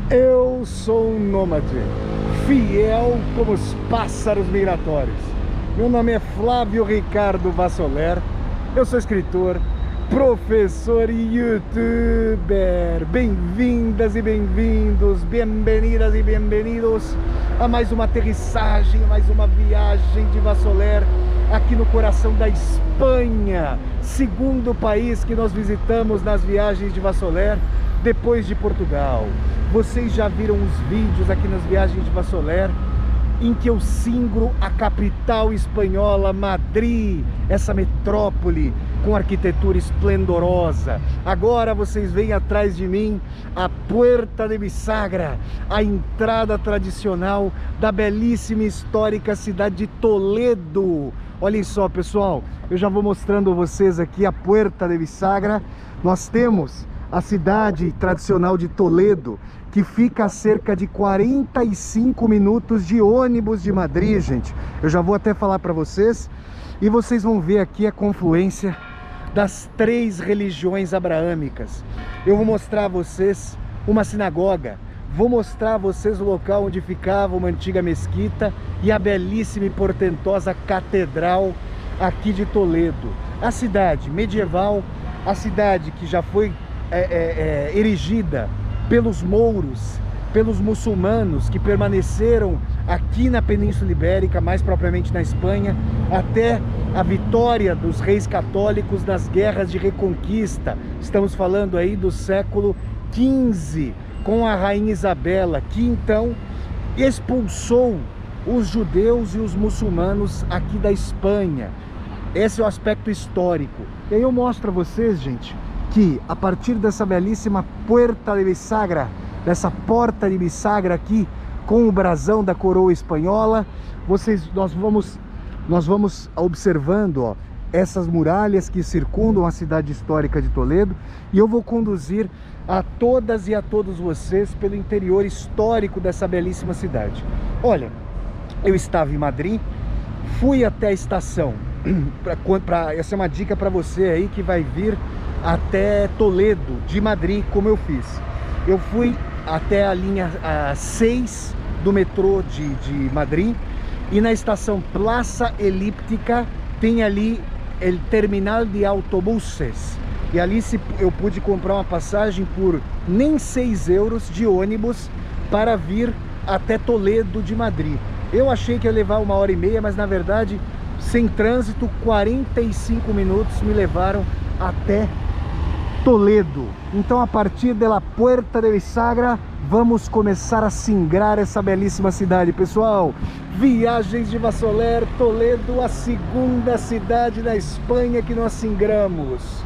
Eu sou um nômade, fiel como os pássaros migratórios. Meu nome é Flávio Ricardo Vassoler, eu sou escritor, professor e youtuber. Bem-vindas e bem-vindos, bem-vindas e bem-vindos a mais uma aterrissagem, a mais uma viagem de Vassoler aqui no coração da Espanha, segundo país que nós visitamos nas viagens de Vassoler, depois de Portugal. Vocês já viram os vídeos aqui nas viagens de Vassoler em que eu singro a capital espanhola, Madrid, essa metrópole com arquitetura esplendorosa. Agora vocês veem atrás de mim a Puerta de Bisagra, a entrada tradicional da belíssima e histórica cidade de Toledo. Olhem só, pessoal, eu já vou mostrando a vocês aqui a Puerta de Bisagra. Nós temos a cidade tradicional de Toledo, que fica a cerca de 45 minutos de ônibus de Madrid, gente. Eu já vou até falar para vocês. E vocês vão ver aqui a confluência das três religiões abraâmicas. Eu vou mostrar a vocês uma sinagoga, vou mostrar a vocês o local onde ficava uma antiga mesquita e a belíssima e portentosa catedral aqui de Toledo. A cidade medieval, a cidade que já foi erigida pelos mouros, pelos muçulmanos que permaneceram aqui na Península Ibérica, mais propriamente na Espanha, até a vitória dos reis católicos nas guerras de reconquista. Estamos falando aí do século XV, com a rainha Isabela, que então expulsou os judeus e os muçulmanos aqui da Espanha. Esse é o aspecto histórico. E aí eu mostro a vocês, gente, que a partir dessa belíssima Puerta de Bisagra, dessa porta de Bisagra aqui, com o brasão da coroa espanhola, nós vamos observando, ó, essas muralhas que circundam a cidade histórica de Toledo, e eu vou conduzir a todas e a todos vocês pelo interior histórico dessa belíssima cidade. Olha, eu estava em Madrid, fui até a estação, essa é uma dica para você aí que vai vir até Toledo, de Madrid, como eu fiz. Eu fui até a linha 6 do metrô de Madrid, e na estação Plaça Elíptica tem ali o terminal de autobuses, e ali eu pude comprar uma passagem por nem 6 euros de ônibus para vir até Toledo de Madrid. Eu achei que ia levar 1h30, mas na verdade, sem trânsito, 45 minutos me levaram até Toledo. Então, a partir da Puerta de Bisagra, vamos começar a singrar essa belíssima cidade, pessoal. Viagens de Vassoler, Toledo, a segunda cidade da Espanha que nós singramos.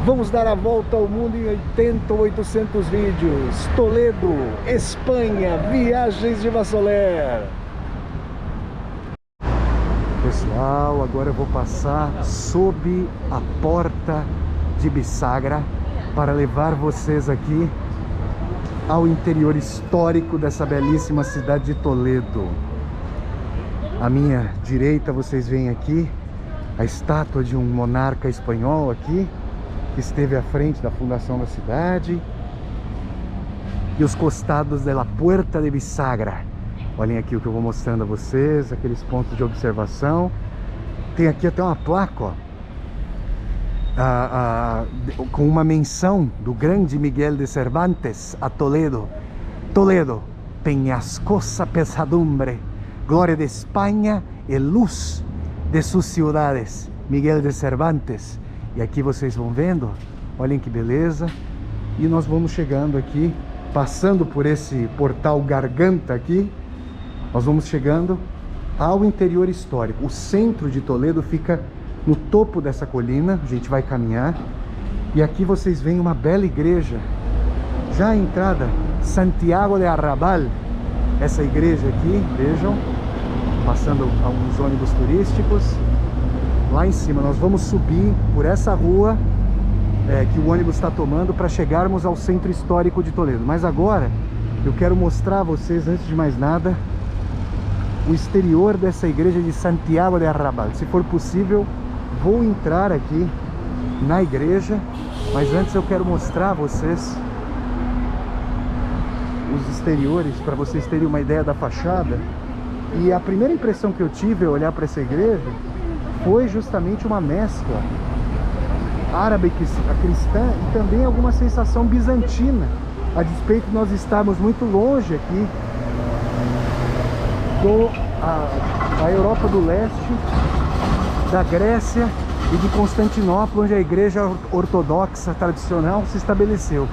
Vamos dar a volta ao mundo em 80 ou 800 vídeos. Toledo, Espanha, viagens de Vassoler. Pessoal, agora eu vou passar sob a Porta de Bisagra para levar vocês aqui ao interior histórico dessa belíssima cidade de Toledo. À minha direita vocês veem aqui a estátua de um monarca espanhol aqui, que esteve à frente da fundação da cidade, e os costados da Puerta de Bisagra. Olhem aqui o que eu vou mostrando a vocês, aqueles pontos de observação. Tem aqui até uma placa, ó, com uma menção do grande Miguel de Cervantes a Toledo. Toledo, peñascosa pesadumbre, glória de Espanha e luz de suas cidades. Miguel de Cervantes. E aqui vocês vão vendo, olhem que beleza. E nós vamos chegando aqui, passando por esse portal Garganta aqui, nós vamos chegando ao interior histórico. O centro de Toledo fica no topo dessa colina, a gente vai caminhar, e aqui vocês veem uma bela igreja, já a entrada, Santiago de Arrabal, essa igreja aqui, vejam, passando alguns ônibus turísticos. Lá em cima nós vamos subir por essa rua que o ônibus está tomando para chegarmos ao centro histórico de Toledo. Mas agora eu quero mostrar a vocês, antes de mais nada, o exterior dessa igreja de Santiago de Arrabal. Se for possível, vou entrar aqui na igreja, mas antes eu quero mostrar a vocês os exteriores para vocês terem uma ideia da fachada. E a primeira impressão que eu tive ao olhar para essa igreja foi justamente uma mescla árabe cristã e também alguma sensação bizantina, a despeito de nós estarmos muito longe aqui da Europa do Leste, da Grécia e de Constantinopla, onde a igreja ortodoxa tradicional se estabeleceu.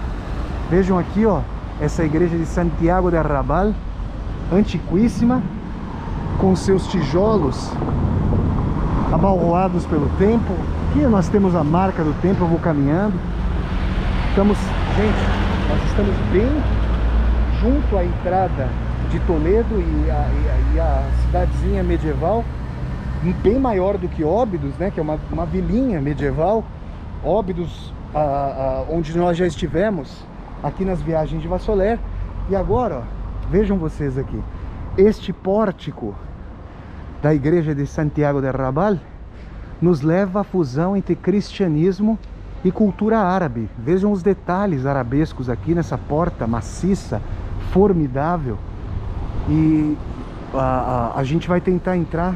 Vejam aqui, ó, essa igreja de Santiago de Arrabal, antiquíssima, com seus tijolos abalroados pelo tempo. Aqui nós temos a marca do tempo. Eu vou caminhando. Gente, nós estamos bem junto à entrada de Toledo e a cidadezinha medieval, bem maior do que Óbidos, né, que é uma vilinha medieval. Óbidos, onde nós já estivemos aqui nas viagens de Vassoler. E agora, ó, vejam vocês aqui, este pórtico da igreja de Santiago de Arrabal nos leva à fusão entre cristianismo e cultura árabe. Vejam os detalhes arabescos aqui nessa porta maciça, formidável. E a gente vai tentar entrar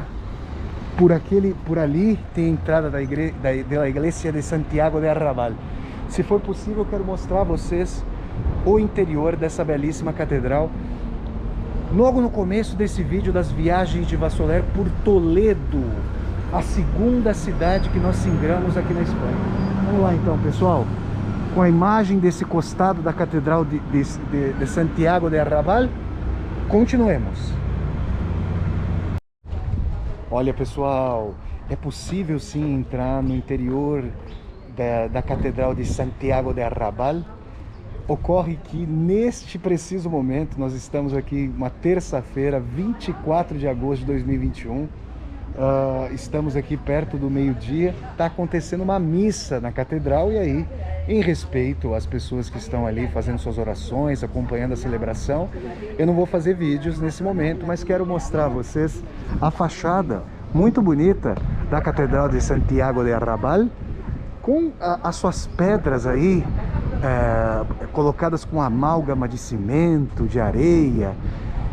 por ali. Tem a entrada da igreja de Santiago de Arrabal. Se for possível, eu quero mostrar a vocês o interior dessa belíssima catedral, logo no começo desse vídeo das viagens de Vassoler por Toledo, a segunda cidade que nós singramos aqui na Espanha. Vamos lá então, pessoal, com a imagem desse costado da catedral de Santiago de Arrabal. Continuemos. Olha, pessoal, é possível sim entrar no interior da catedral de Santiago de Arrabal. Ocorre que neste preciso momento, nós estamos aqui uma terça-feira, 24 de agosto de 2021, estamos aqui perto do meio-dia, está acontecendo uma missa na catedral. E aí, em respeito às pessoas que estão ali fazendo suas orações, acompanhando a celebração, eu não vou fazer vídeos nesse momento, mas quero mostrar a vocês a fachada muito bonita da catedral de Santiago de Arrabal, com as suas pedras aí, colocadas com amálgama de cimento, de areia.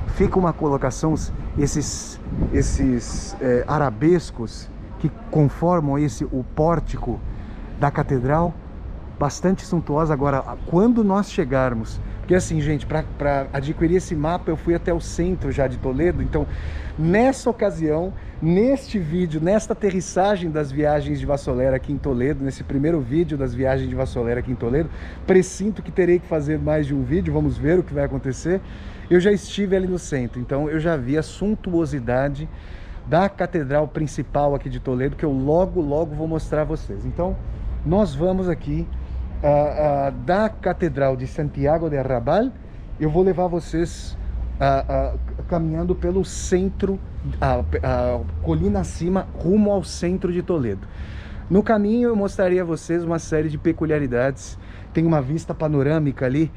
Fica uma colocação, esses arabescos que conformam o pórtico da catedral, bastante suntuosa. Agora, quando nós chegarmos, porque assim, gente, para adquirir esse mapa eu fui até o centro já de Toledo. Então, nessa ocasião, neste vídeo, nesta aterrissagem das viagens de Vassoler aqui em Toledo, nesse primeiro vídeo das viagens de Vassoler aqui em Toledo, presinto que terei que fazer mais de um vídeo, vamos ver o que vai acontecer. Eu já estive ali no centro, então eu já vi a suntuosidade da catedral principal aqui de Toledo, que eu logo vou mostrar a vocês. Então, nós vamos aqui da catedral de Santiago de Arrabal. Eu vou levar vocês caminhando pelo centro, a colina acima, rumo ao centro de Toledo. No caminho eu mostraria a vocês uma série de peculiaridades. Tem uma vista panorâmica ali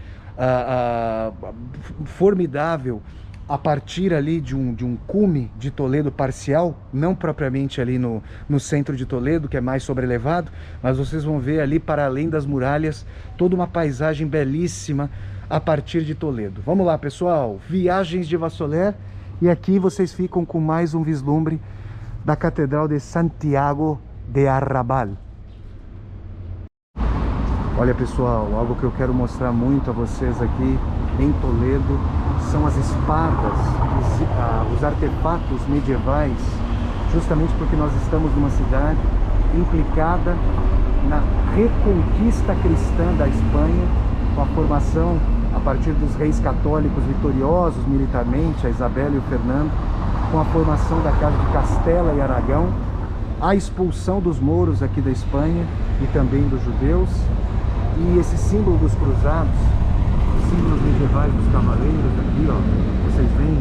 formidável, a partir ali de um cume de Toledo parcial, não propriamente ali no centro de Toledo, que é mais sobrelevado, mas vocês vão ver ali para além das muralhas toda uma paisagem belíssima a partir de Toledo. Vamos lá, pessoal, viagens de Vassoler, e aqui vocês ficam com mais um vislumbre da Catedral de Santiago de Arrabal. Olha, pessoal, algo que eu quero mostrar muito a vocês aqui em Toledo são as espadas, os artefatos medievais, justamente porque nós estamos numa cidade implicada na reconquista cristã da Espanha, com a formação a partir dos reis católicos vitoriosos militarmente, a Isabel e o Fernando, com a formação da Casa de Castela e Aragão, a expulsão dos mouros aqui da Espanha e também dos judeus, e esse símbolo dos cruzados, os símbolos medievais dos cavaleiros aqui, ó, vocês veem,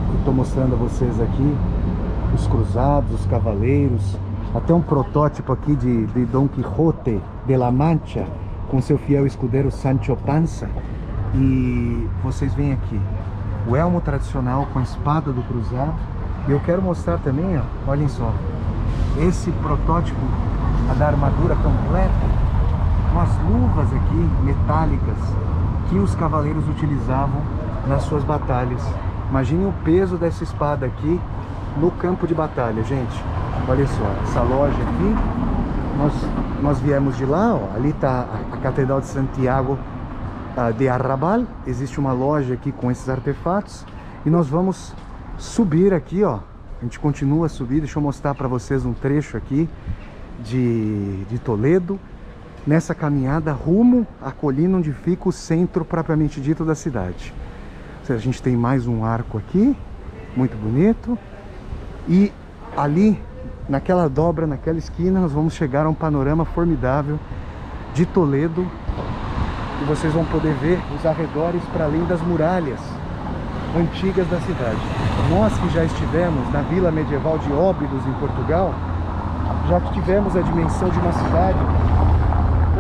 eu estou mostrando a vocês aqui os cruzados, os cavaleiros, até um protótipo aqui de Dom Quixote de la Mancha, com seu fiel escudeiro Sancho Panza. E vocês veem aqui o elmo tradicional com a espada do cruzado. E eu quero mostrar também, ó, olhem só, esse protótipo da armadura completa, com as luvas aqui metálicas, que os cavaleiros utilizavam nas suas batalhas. Imagine o peso dessa espada aqui no campo de batalha, gente. Olha só, essa loja aqui, nós viemos de lá, ó, ali está a Catedral de Santiago de Arrabal. Existe uma loja aqui com esses artefatos e nós vamos subir aqui, ó. A gente continua a subir, deixa eu mostrar para vocês um trecho aqui de Toledo, nessa caminhada rumo à colina onde fica o centro propriamente dito da cidade. Ou seja, a gente tem mais um arco aqui, muito bonito, e ali, naquela dobra, naquela esquina, nós vamos chegar a um panorama formidável de Toledo, e vocês vão poder ver os arredores para além das muralhas antigas da cidade. Nós que já estivemos na vila medieval de Óbidos, em Portugal, já tivemos a dimensão de uma cidade,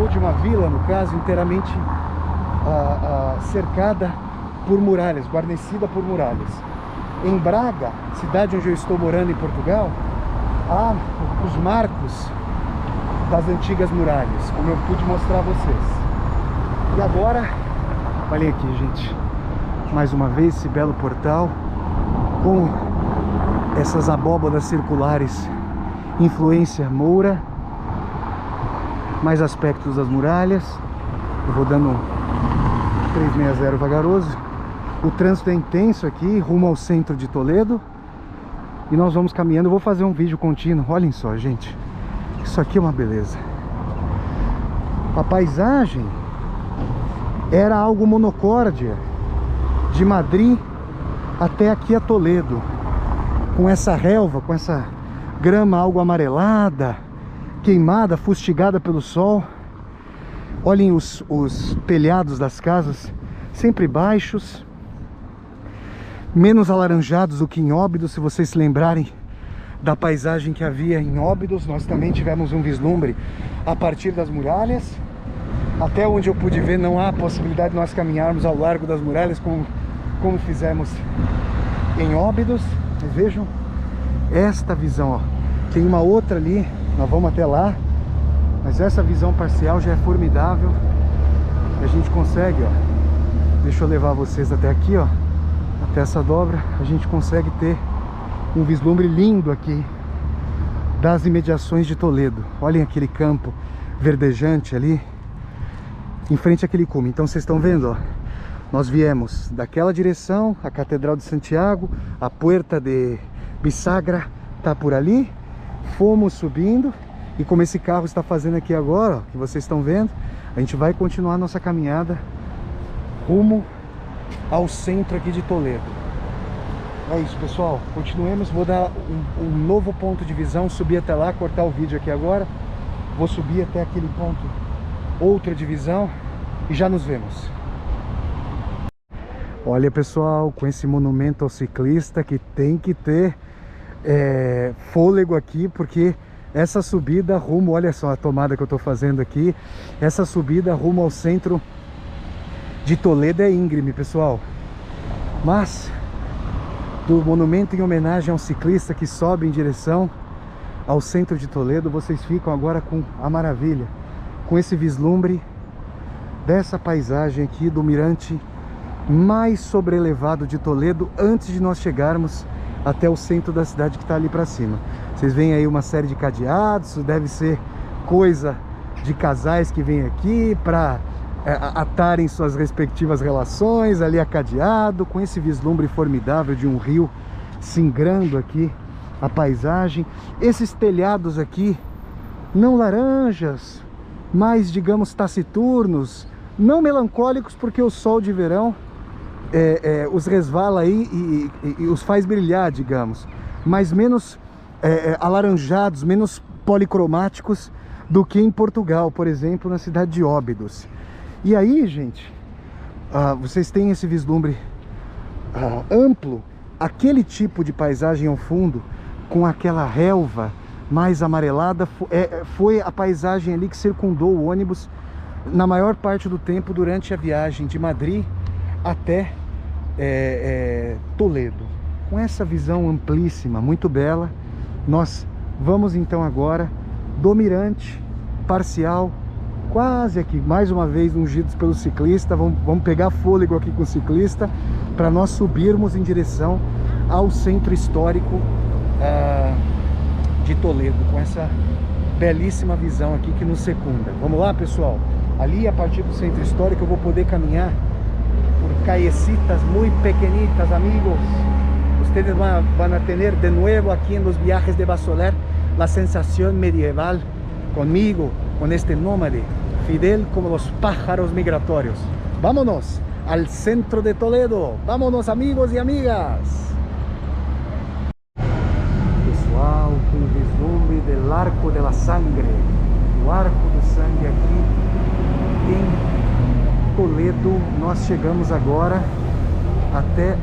ou de uma vila, no caso, inteiramente cercada por muralhas, guarnecida por muralhas. Em Braga, cidade onde eu estou morando em Portugal, há os marcos das antigas muralhas, como eu pude mostrar a vocês. E agora, olhem aqui, gente, mais uma vez esse belo portal com essas abóbadas circulares, influência moura, mais aspectos das muralhas. Eu vou dando 360 vagaroso. O trânsito é intenso aqui, rumo ao centro de Toledo, e nós vamos caminhando. Eu vou fazer um vídeo contínuo. Olhem só, gente, isso aqui é uma beleza. A paisagem era algo monocórdia, de Madrid até aqui a Toledo, com essa relva, com essa grama algo amarelada, queimada, fustigada pelo sol. Olhem os telhados das casas, sempre baixos, menos alaranjados do que em Óbidos. Se vocês se lembrarem da paisagem que havia em Óbidos, nós também tivemos um vislumbre a partir das muralhas. Até onde eu pude ver, não há possibilidade de nós caminharmos ao largo das muralhas como fizemos em Óbidos. Mas vejam esta visão, ó. Tem uma outra ali, nós vamos até lá, mas essa visão parcial já é formidável. A gente consegue, ó, deixa eu levar vocês até aqui, ó, até essa dobra. A gente consegue ter um vislumbre lindo aqui das imediações de Toledo. Olhem aquele campo verdejante ali em frente àquele cume. Então vocês estão vendo, ó, nós viemos daquela direção, a Catedral de Santiago, a Puerta de Bisagra está por ali, fomos subindo, e como esse carro está fazendo aqui agora, ó, que vocês estão vendo, a gente vai continuar nossa caminhada rumo ao centro aqui de Toledo. É isso, pessoal, continuemos. Vou dar um novo ponto de visão, subir até lá, cortar o vídeo aqui agora, vou subir até aquele ponto, outra divisão, e já nos vemos. Olha, pessoal, com esse monumento ao ciclista que tem que ter fôlego aqui, porque essa subida rumo, olha só a tomada que eu estou fazendo aqui, essa subida rumo ao centro de Toledo é íngreme, pessoal. Mas do monumento em homenagem ao ciclista que sobe em direção ao centro de Toledo, vocês ficam agora com a maravilha, com esse vislumbre dessa paisagem aqui do mirante mais sobrelevado de Toledo, antes de nós chegarmos até o centro da cidade, que está ali para cima. Vocês veem aí uma série de cadeados, isso deve ser coisa de casais que vêm aqui para atarem suas respectivas relações. Ali a cadeado, com esse vislumbre formidável de um rio singrando aqui a paisagem. Esses telhados aqui, não laranjas, mas digamos taciturnos, não melancólicos, porque o sol de verão os resvala aí e os faz brilhar, digamos, mas menos alaranjados, menos policromáticos do que em Portugal, por exemplo, na cidade de Óbidos. E aí, gente, vocês têm esse vislumbre amplo, aquele tipo de paisagem ao fundo, com aquela relva mais amarelada, foi a paisagem ali que circundou o ônibus na maior parte do tempo durante a viagem de Madrid até Toledo. Com essa visão amplíssima, muito bela, nós vamos então agora do mirante parcial quase aqui, mais uma vez ungidos pelo ciclista. Vamos pegar fôlego aqui com o ciclista para nós subirmos em direção ao centro histórico de Toledo, com essa belíssima visão aqui que nos secunda. Vamos lá, pessoal? Ali, a partir do centro histórico, eu vou poder caminhar por callecitas muy pequeñitas, amigos. Ustedes van a tener de nuevo aquí en los viajes de Vasoler la sensación medieval conmigo, con este nómade, fidel como los pájaros migratorios. Vámonos al centro de Toledo. Vámonos, amigos y amigas. Pessoal, com o vislumbre del Arco de la Sangre, o Arco do Sangue aqui em Toledo. Nós chegamos agora até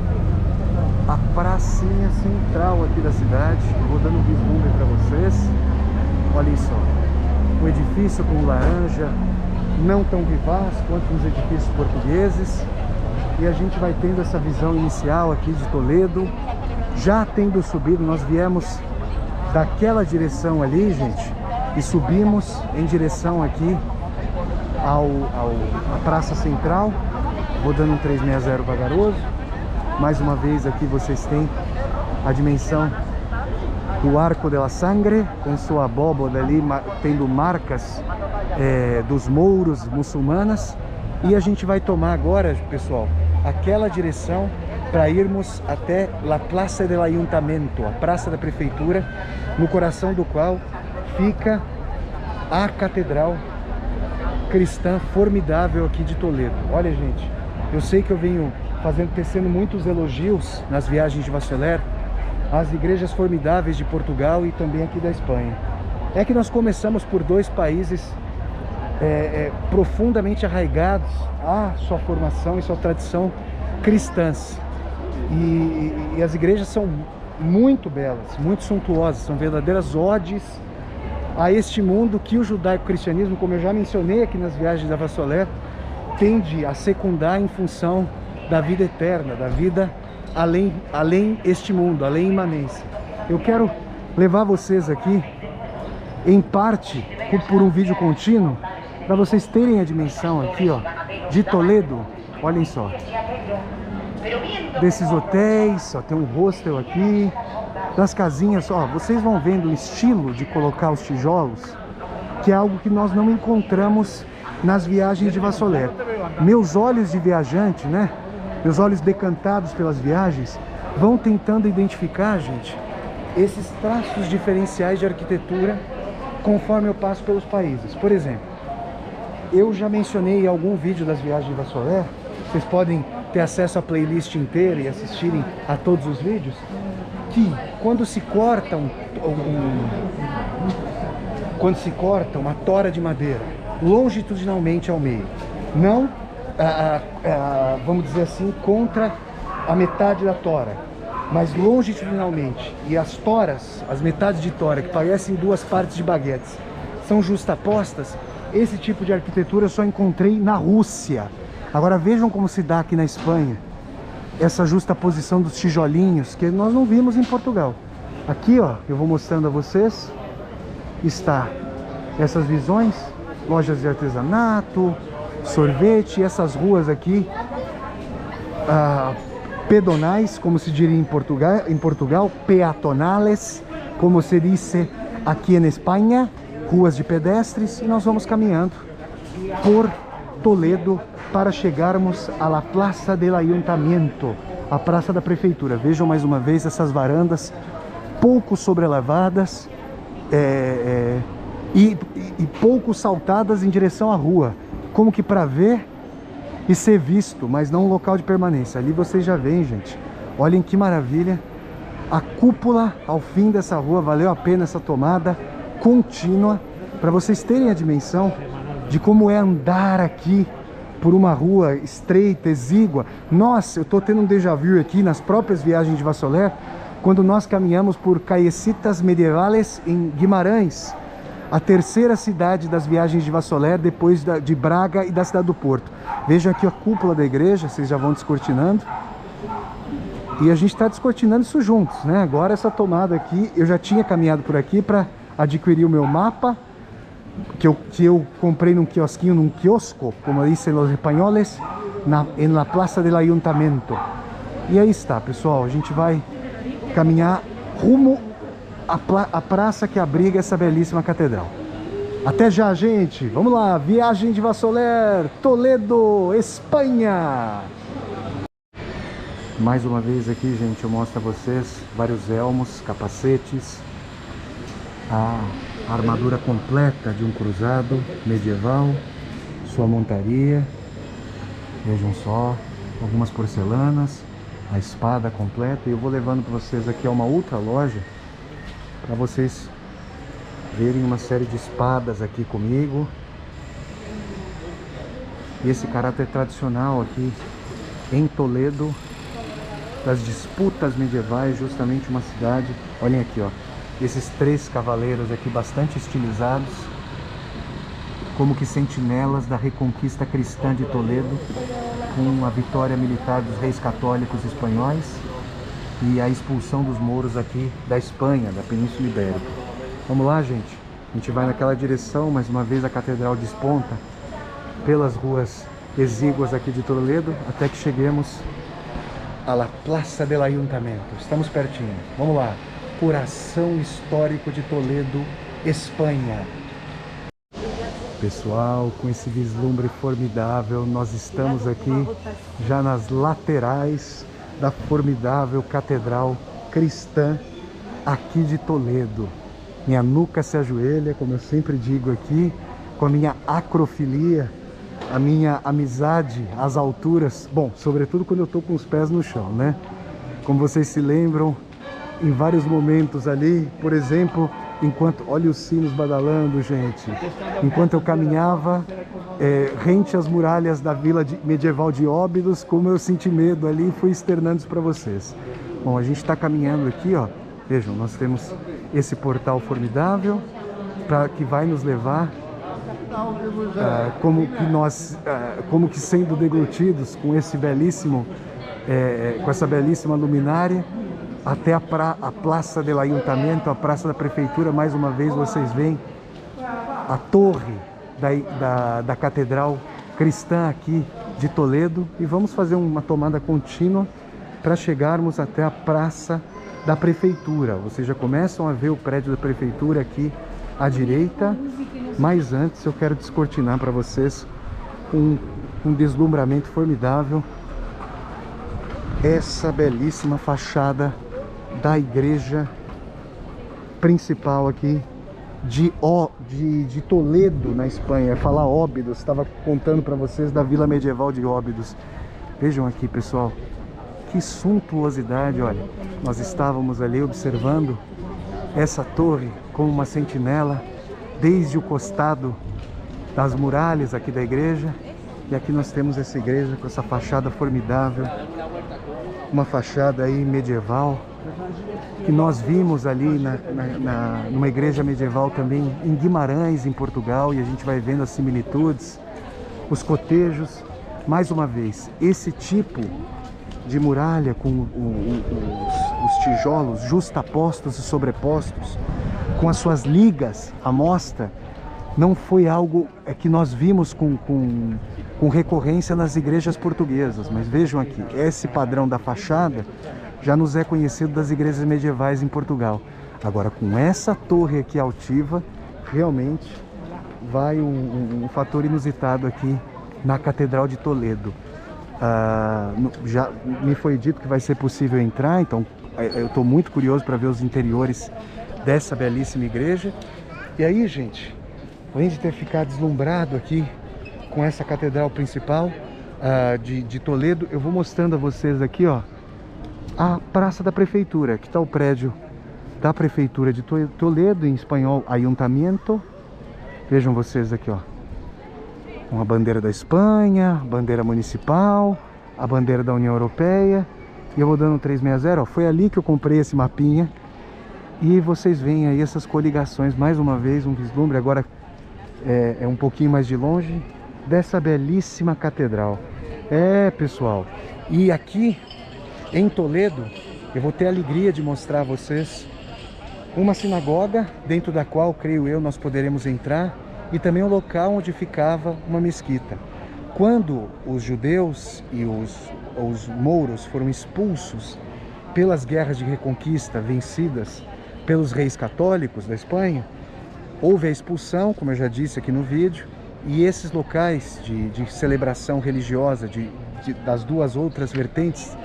a pracinha central aqui da cidade. Eu vou dando um vislumbre para vocês. Olha só, o edifício com laranja, não tão vivaz quanto nos edifícios portugueses. E a gente vai tendo essa visão inicial aqui de Toledo. Já tendo subido, nós viemos daquela direção ali, gente, e subimos em direção aqui à Praça Central. Vou dando um 360 vagaroso. Mais uma vez aqui vocês têm a dimensão do Arco de la Sangre, com sua abóboda ali, tendo marcas dos mouros muçulmanas. E a gente vai tomar agora, pessoal, aquela direção para irmos até La Plaza del Ayuntamiento, a Praça da Prefeitura, no coração do qual fica a Catedral Cristã formidável aqui de Toledo. Olha, gente, eu sei que eu venho tecendo muitos elogios nas viagens de Vasoler às igrejas formidáveis de Portugal e também aqui da Espanha. É que nós começamos por dois países profundamente arraigados à sua formação e sua tradição cristãs. E as igrejas são muito belas, muito suntuosas, são verdadeiras odes a este mundo que o judaico-cristianismo, como eu já mencionei aqui nas viagens da Vasoler, tende a secundar em função da vida eterna, da vida além este mundo, além imanência. Eu quero levar vocês aqui, em parte, por um vídeo contínuo, para vocês terem a dimensão aqui, ó, de Toledo. Olhem só, desses hotéis, ó, tem um hostel aqui, das casinhas, ó, vocês vão vendo o estilo de colocar os tijolos, que é algo que nós não encontramos nas viagens de Vasoler. Meus olhos de viajante, né, meus olhos decantados pelas viagens, vão tentando identificar, gente, esses traços diferenciais de arquitetura conforme eu passo pelos países. Por exemplo, eu já mencionei em algum vídeo das viagens de Vasoler, vocês podem ter acesso à playlist inteira e assistirem a todos os vídeos, que quando se corta uma tora de madeira longitudinalmente ao meio, não vamos dizer assim, contra a metade da tora, mas longitudinalmente, e as toras, as metades de tora que parecem duas partes de baguetes, são justapostas. Esse tipo de arquitetura eu só encontrei na Rússia. Agora vejam como se dá aqui na Espanha essa justaposição dos tijolinhos, que nós não vimos em Portugal. Aqui, ó, eu vou mostrando a vocês, está essas visões, lojas de artesanato, sorvete, essas ruas aqui pedonais, como se diria em Portugal, peatonales, como se diz aqui na Espanha, ruas de pedestres. E nós vamos caminhando por Toledo para chegarmos à La Plaza del Ayuntamiento, a Praça da Prefeitura. Vejam mais uma vez essas varandas pouco sobrelevadas e pouco saltadas em direção à rua, como que para ver e ser visto, mas não um local de permanência. Ali vocês já veem, gente, olhem que maravilha, a cúpula ao fim dessa rua. Valeu a pena essa tomada contínua, para vocês terem a dimensão de como é andar aqui por uma rua estreita, exígua. Nossa, eu tô tendo um déjà vu aqui nas próprias viagens de Vasoler, quando nós caminhamos por callecitas medievales em Guimarães, a terceira cidade das viagens de Vasoler, depois de Braga e da cidade do Porto. Vejam aqui a cúpula da igreja, vocês já vão descortinando. E a gente está descortinando isso juntos, né? Agora essa tomada aqui, eu já tinha caminhado por aqui para adquirir o meu mapa que eu comprei num quiosquinho, num quiosco, como dizem os espanhóis, na Praça do Ayuntamiento. E aí está, pessoal, a gente vai caminhar rumo à praça que abriga essa belíssima catedral. Até já, gente! Vamos lá, viagem de Vassoler, Toledo, Espanha! Mais uma vez aqui, gente, eu mostro a vocês vários elmos, capacetes, a armadura completa de um cruzado medieval, sua montaria, vejam só, algumas porcelanas, a espada completa. E eu vou levando para vocês aqui a uma outra loja para vocês verem uma série de espadas aqui comigo, e esse caráter tradicional aqui em Toledo, das disputas medievais, justamente uma cidade. Olhem aqui, ó, esses 3 cavaleiros aqui bastante estilizados, como que sentinelas da reconquista cristã de Toledo, com a vitória militar dos reis católicos espanhóis e a expulsão dos mouros aqui da Espanha, da Península Ibérica. Vamos lá, gente? A gente vai naquela direção. Mais uma vez a catedral desponta pelas ruas exíguas aqui de Toledo, até que cheguemos à la Plaza del Ayuntamiento. Estamos pertinho. Vamos lá. Coração histórico de Toledo, Espanha. Pessoal, com esse vislumbre formidável, nós estamos aqui já nas laterais da formidável catedral cristã aqui de Toledo. Minha nuca se ajoelha, como eu sempre digo aqui, com a minha acrofilia, a minha amizade às alturas. Bom, sobretudo quando eu estou com os pés no chão, né? Como vocês se lembram, em vários momentos ali, por exemplo, enquanto... Olha os sinos badalando, gente. Enquanto eu caminhava rente às muralhas da vila medieval de Óbidos, como eu senti medo ali, fui externando isso para vocês. Bom, a gente está caminhando aqui, ó. Vejam, nós temos esse portal formidável que vai nos levar, como que sendo deglutidos com esse belíssimo, com essa belíssima luminária, até a Praça do Ayuntamiento, a praça da prefeitura. Mais uma vez vocês veem a torre da catedral cristã aqui de Toledo, e vamos fazer uma tomada contínua para chegarmos até a praça da prefeitura. Vocês já começam a ver o prédio da prefeitura aqui à direita, mas antes eu quero descortinar para vocês um deslumbramento formidável essa belíssima fachada da igreja principal aqui de Toledo, na Espanha. Falar Óbidos, estava contando para vocês da vila medieval de Óbidos. Vejam aqui, pessoal, que suntuosidade. Olha, nós estávamos ali observando essa torre como uma sentinela desde o costado das muralhas aqui da igreja. E aqui nós temos essa igreja com essa fachada formidável, uma fachada aí medieval, que nós vimos ali numa igreja medieval também em Guimarães, em Portugal, e a gente vai vendo as similitudes, os cotejos. Mais uma vez, esse tipo de muralha com os tijolos justapostos e sobrepostos, com as suas ligas à mostra, não foi algo que nós vimos com recorrência nas igrejas portuguesas. Mas vejam aqui, esse padrão da fachada já nos é conhecido das igrejas medievais em Portugal. Agora, com essa torre aqui altiva, realmente vai um fator inusitado aqui na Catedral de Toledo. Já me foi dito que vai ser possível entrar, então eu estou muito curioso para ver os interiores dessa belíssima igreja. E aí, gente, além de ter ficado deslumbrado aqui com essa catedral principal de Toledo, eu vou mostrando a vocês aqui, ó, a Praça da Prefeitura. Aqui está o prédio da Prefeitura de Toledo, em espanhol, Ayuntamiento. Vejam vocês aqui, ó, com a bandeira da Espanha, bandeira municipal, a bandeira da União Europeia. E eu vou dando 360, ó, foi ali que eu comprei esse mapinha. E vocês veem aí essas coligações, mais uma vez, um vislumbre, agora é um pouquinho mais de longe, dessa belíssima catedral. Pessoal, e aqui em Toledo, eu vou ter a alegria de mostrar a vocês uma sinagoga, dentro da qual, creio eu, nós poderemos entrar e também o local onde ficava uma mesquita. Quando os judeus e os mouros foram expulsos pelas guerras de reconquista vencidas pelos reis católicos da Espanha, houve a expulsão, como eu já disse aqui no vídeo, e esses locais de celebração religiosa das duas outras vertentes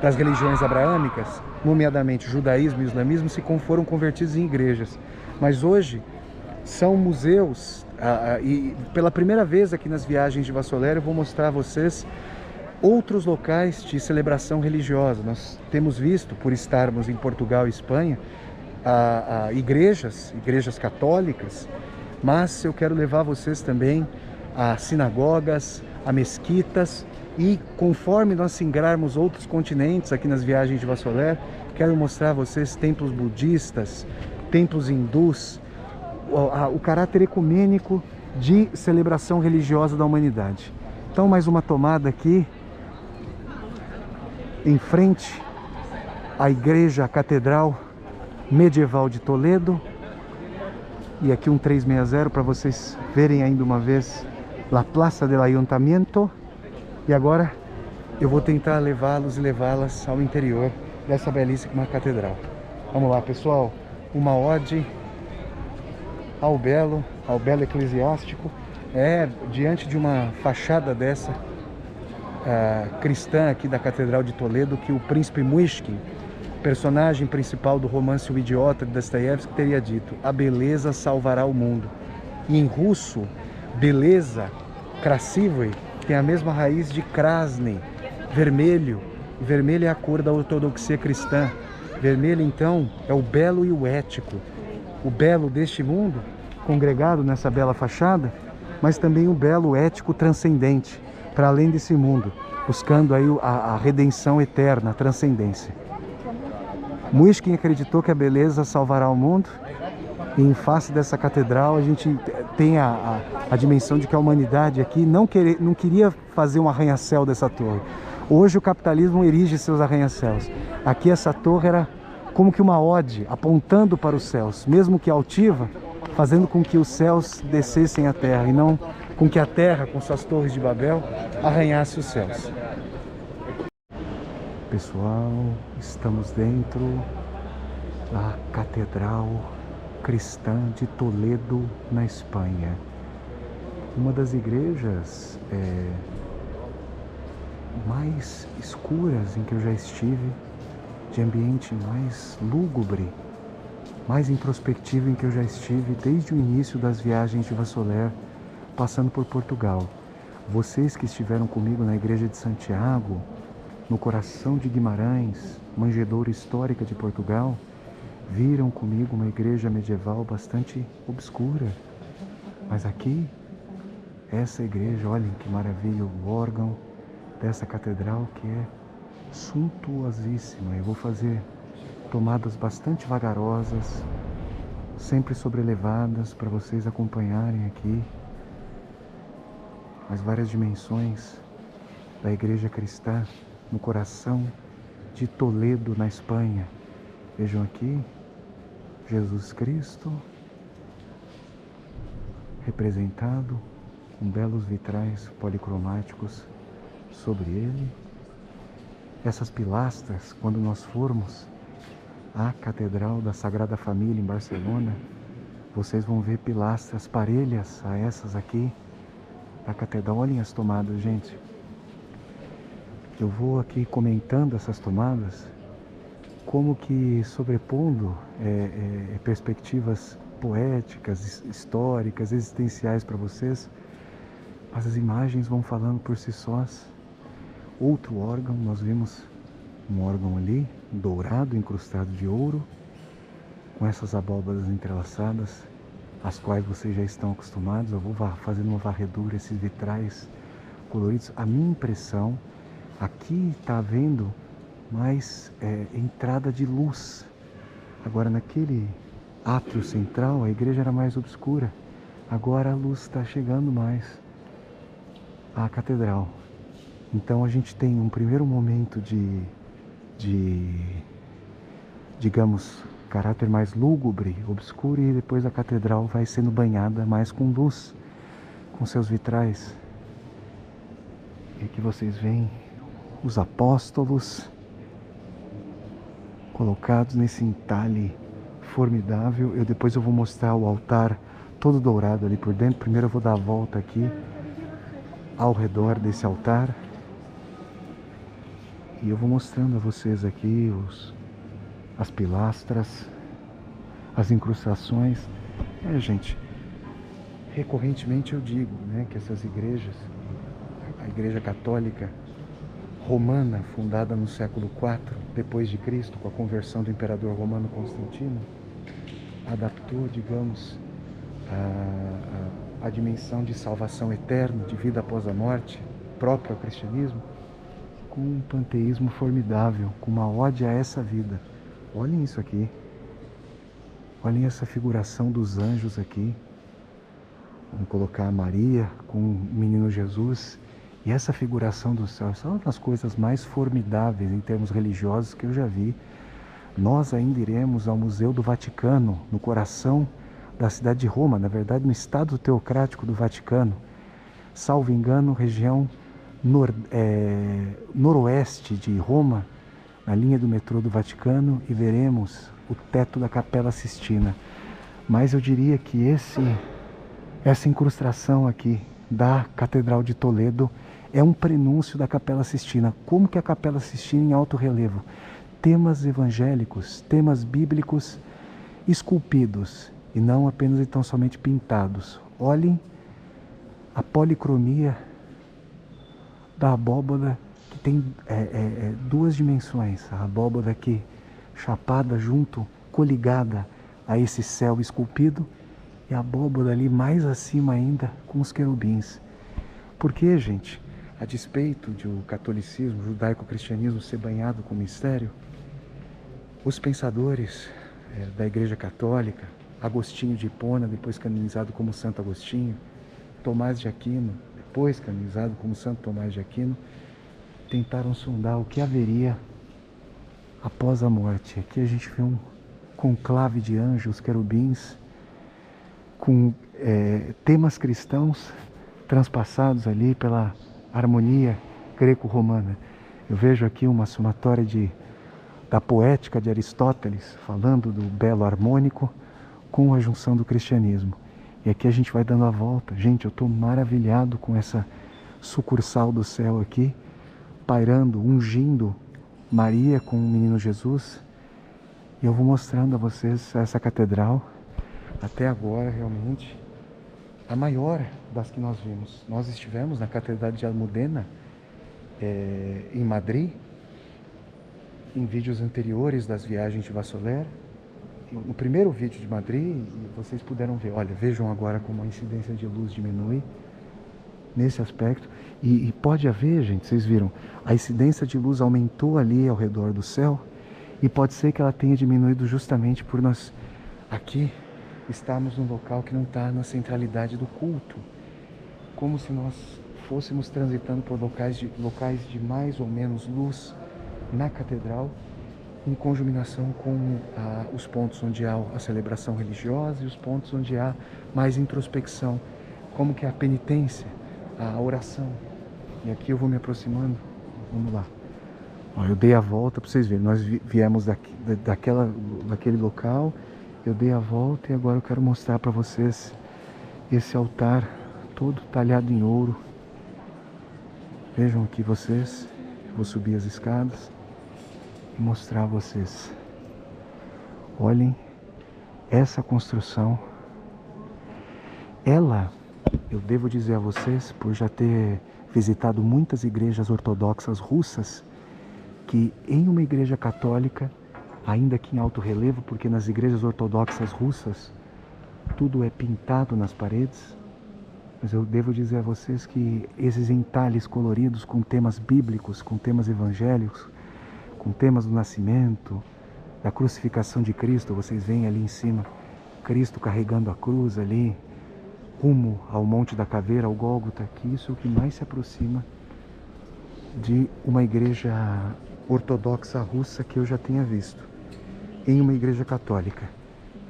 das religiões abraâmicas, nomeadamente o judaísmo e o islamismo, foram convertidos em igrejas. Mas hoje são museus, e pela primeira vez aqui nas viagens de Vassoler eu vou mostrar a vocês outros locais de celebração religiosa. Nós temos visto, por estarmos em Portugal e Espanha, igrejas católicas, mas eu quero levar vocês também a sinagogas, a mesquitas, e conforme nós singrarmos outros continentes aqui nas viagens de Vassoler, quero mostrar a vocês templos budistas, templos hindus, o caráter ecumênico de celebração religiosa da humanidade. Então, mais uma tomada aqui, em frente à igreja, a Catedral Medieval de Toledo. E aqui um 360 para vocês verem ainda uma vez a Plaza del Ayuntamiento. E agora eu vou tentar levá-los e levá-las ao interior dessa belíssima catedral. Vamos lá, pessoal, uma ode ao belo eclesiástico. Diante de uma fachada dessa cristã aqui da Catedral de Toledo, que o príncipe Muishkin, personagem principal do romance O Idiota de Dostoiévski, teria dito: a beleza salvará o mundo. E em russo, beleza, krasivый, tem a mesma raiz de krasny, vermelho. Vermelho é a cor da ortodoxia cristã. Vermelho, então, é o belo e o ético. O belo deste mundo, congregado nessa bela fachada, mas também o belo ético transcendente, para além desse mundo, buscando aí a redenção eterna, a transcendência. Muishkin acreditou que a beleza salvará o mundo, e em face dessa catedral a gente tem a dimensão de que a humanidade aqui não queria fazer um arranha-céu dessa torre. Hoje o capitalismo erige seus arranha-céus. Aqui essa torre era como que uma ode apontando para os céus, mesmo que altiva, fazendo com que os céus descessem à terra, e não com que a terra, com suas torres de Babel, arranhasse os céus. Pessoal, estamos dentro da Catedral Cristã de Toledo, na Espanha. Uma das igrejas mais escuras em que eu já estive, de ambiente mais lúgubre, mais introspectivo em que eu já estive desde o início das viagens de Vassoler, passando por Portugal. Vocês que estiveram comigo na igreja de Santiago, no coração de Guimarães, manjedoura histórica de Portugal, viram comigo uma igreja medieval bastante obscura. Mas aqui, essa igreja, olhem que maravilha, o órgão dessa catedral, que é suntuosíssima. Eu vou fazer tomadas bastante vagarosas, sempre sobrelevadas, para vocês acompanharem aqui as várias dimensões da igreja cristã no coração de Toledo, na Espanha. Vejam aqui Jesus Cristo representado com belos vitrais policromáticos sobre ele. Essas pilastras, quando nós formos à Catedral da Sagrada Família em Barcelona, vocês vão ver pilastras parelhas a essas aqui da catedral. Olhem as tomadas, gente. Eu vou aqui comentando essas tomadas, como que sobrepondo perspectivas poéticas, históricas, existenciais para vocês, mas as imagens vão falando por si sós. Outro órgão, nós vimos um órgão ali, dourado, incrustado de ouro, com essas abóbadas entrelaçadas, às quais vocês já estão acostumados. Eu vou fazendo uma varredura, esses vitrais coloridos. A minha impressão, aqui está havendo mais entrada de luz. Agora, naquele átrio central, a igreja era mais obscura. Agora a luz está chegando mais à catedral. Então a gente tem um primeiro momento digamos, caráter mais lúgubre, obscuro, e depois a catedral vai sendo banhada mais com luz, com seus vitrais. E aqui vocês veem os apóstolos colocados nesse entalhe formidável. Depois eu vou mostrar o altar todo dourado ali por dentro. Primeiro eu vou dar a volta aqui ao redor desse altar e eu vou mostrando a vocês aqui as pilastras, as incrustações. Gente, recorrentemente eu digo, né, que essas igrejas, a Igreja Católica Romana, fundada no século IV depois de Cristo, com a conversão do imperador romano Constantino, adaptou, digamos, a dimensão de salvação eterna, de vida após a morte, própria ao cristianismo, com um panteísmo formidável, com uma ode a essa vida. Olhem isso aqui. Olhem essa figuração dos anjos aqui. Vamos colocar a Maria com o menino Jesus. E essa figuração do céu são uma das coisas mais formidáveis em termos religiosos que eu já vi. Nós ainda iremos ao Museu do Vaticano, no coração da cidade de Roma, na verdade no Estado Teocrático do Vaticano, salvo engano, região noroeste de Roma, na linha do metrô do Vaticano, e veremos o teto da Capela Sistina. Mas eu diria que essa incrustação aqui da Catedral de Toledo é um prenúncio da Capela Sistina. Como que a Capela Sistina em alto relevo? Temas evangélicos, temas bíblicos esculpidos e não apenas então somente pintados. Olhem a policromia da abóbada, que tem duas dimensões. A abóbada aqui chapada junto, coligada a esse céu esculpido, e a abóbada ali mais acima ainda com os querubins. Porque, gente, a despeito de o catolicismo, o judaico-cristianismo ser banhado com mistério, os pensadores da Igreja Católica, Agostinho de Hipona, depois canonizado como Santo Agostinho, Tomás de Aquino, depois canonizado como Santo Tomás de Aquino, tentaram sondar o que haveria após a morte. Aqui a gente vê um conclave de anjos, querubins, com temas cristãos transpassados ali pela harmonia greco-romana. Eu vejo aqui uma somatória da poética de Aristóteles, falando do belo harmônico com a junção do cristianismo. E aqui a gente vai dando a volta. Gente, eu estou maravilhado com essa sucursal do céu aqui, pairando, ungindo Maria com o menino Jesus. E eu vou mostrando a vocês essa catedral, até agora realmente a maior das que nós vimos. Nós estivemos na Catedral de Almudena, em Madrid, em vídeos anteriores das viagens de Vassoler. No primeiro vídeo de Madrid, vocês puderam ver, olha, vejam agora como a incidência de luz diminui nesse aspecto. E pode haver, gente, vocês viram, a incidência de luz aumentou ali ao redor do céu, e pode ser que ela tenha diminuído justamente por nós aqui estarmos num local que não está na centralidade do culto, como se nós fôssemos transitando por locais de mais ou menos luz na catedral, em conjuminação com os pontos onde há a celebração religiosa e os pontos onde há mais introspecção, como que a penitência, a oração. E aqui eu vou me aproximando, vamos lá. Ó, eu dei a volta para vocês verem, nós viemos daquele local, eu dei a volta e agora eu quero mostrar para vocês esse altar todo talhado em ouro. Vejam aqui vocês, eu vou subir as escadas e mostrar a vocês. Olhem essa construção. Ela, eu devo dizer a vocês, por já ter visitado muitas igrejas ortodoxas russas, que em uma igreja católica, ainda que em alto relevo, porque nas igrejas ortodoxas russas tudo é pintado nas paredes, mas eu devo dizer a vocês que esses entalhes coloridos com temas bíblicos, com temas evangélicos, com temas do nascimento, da crucificação de Cristo, vocês veem ali em cima Cristo carregando a cruz ali, rumo ao Monte da Caveira, ao Gólgota, que isso é o que mais se aproxima de uma igreja ortodoxa russa que eu já tenha visto. em uma igreja católica.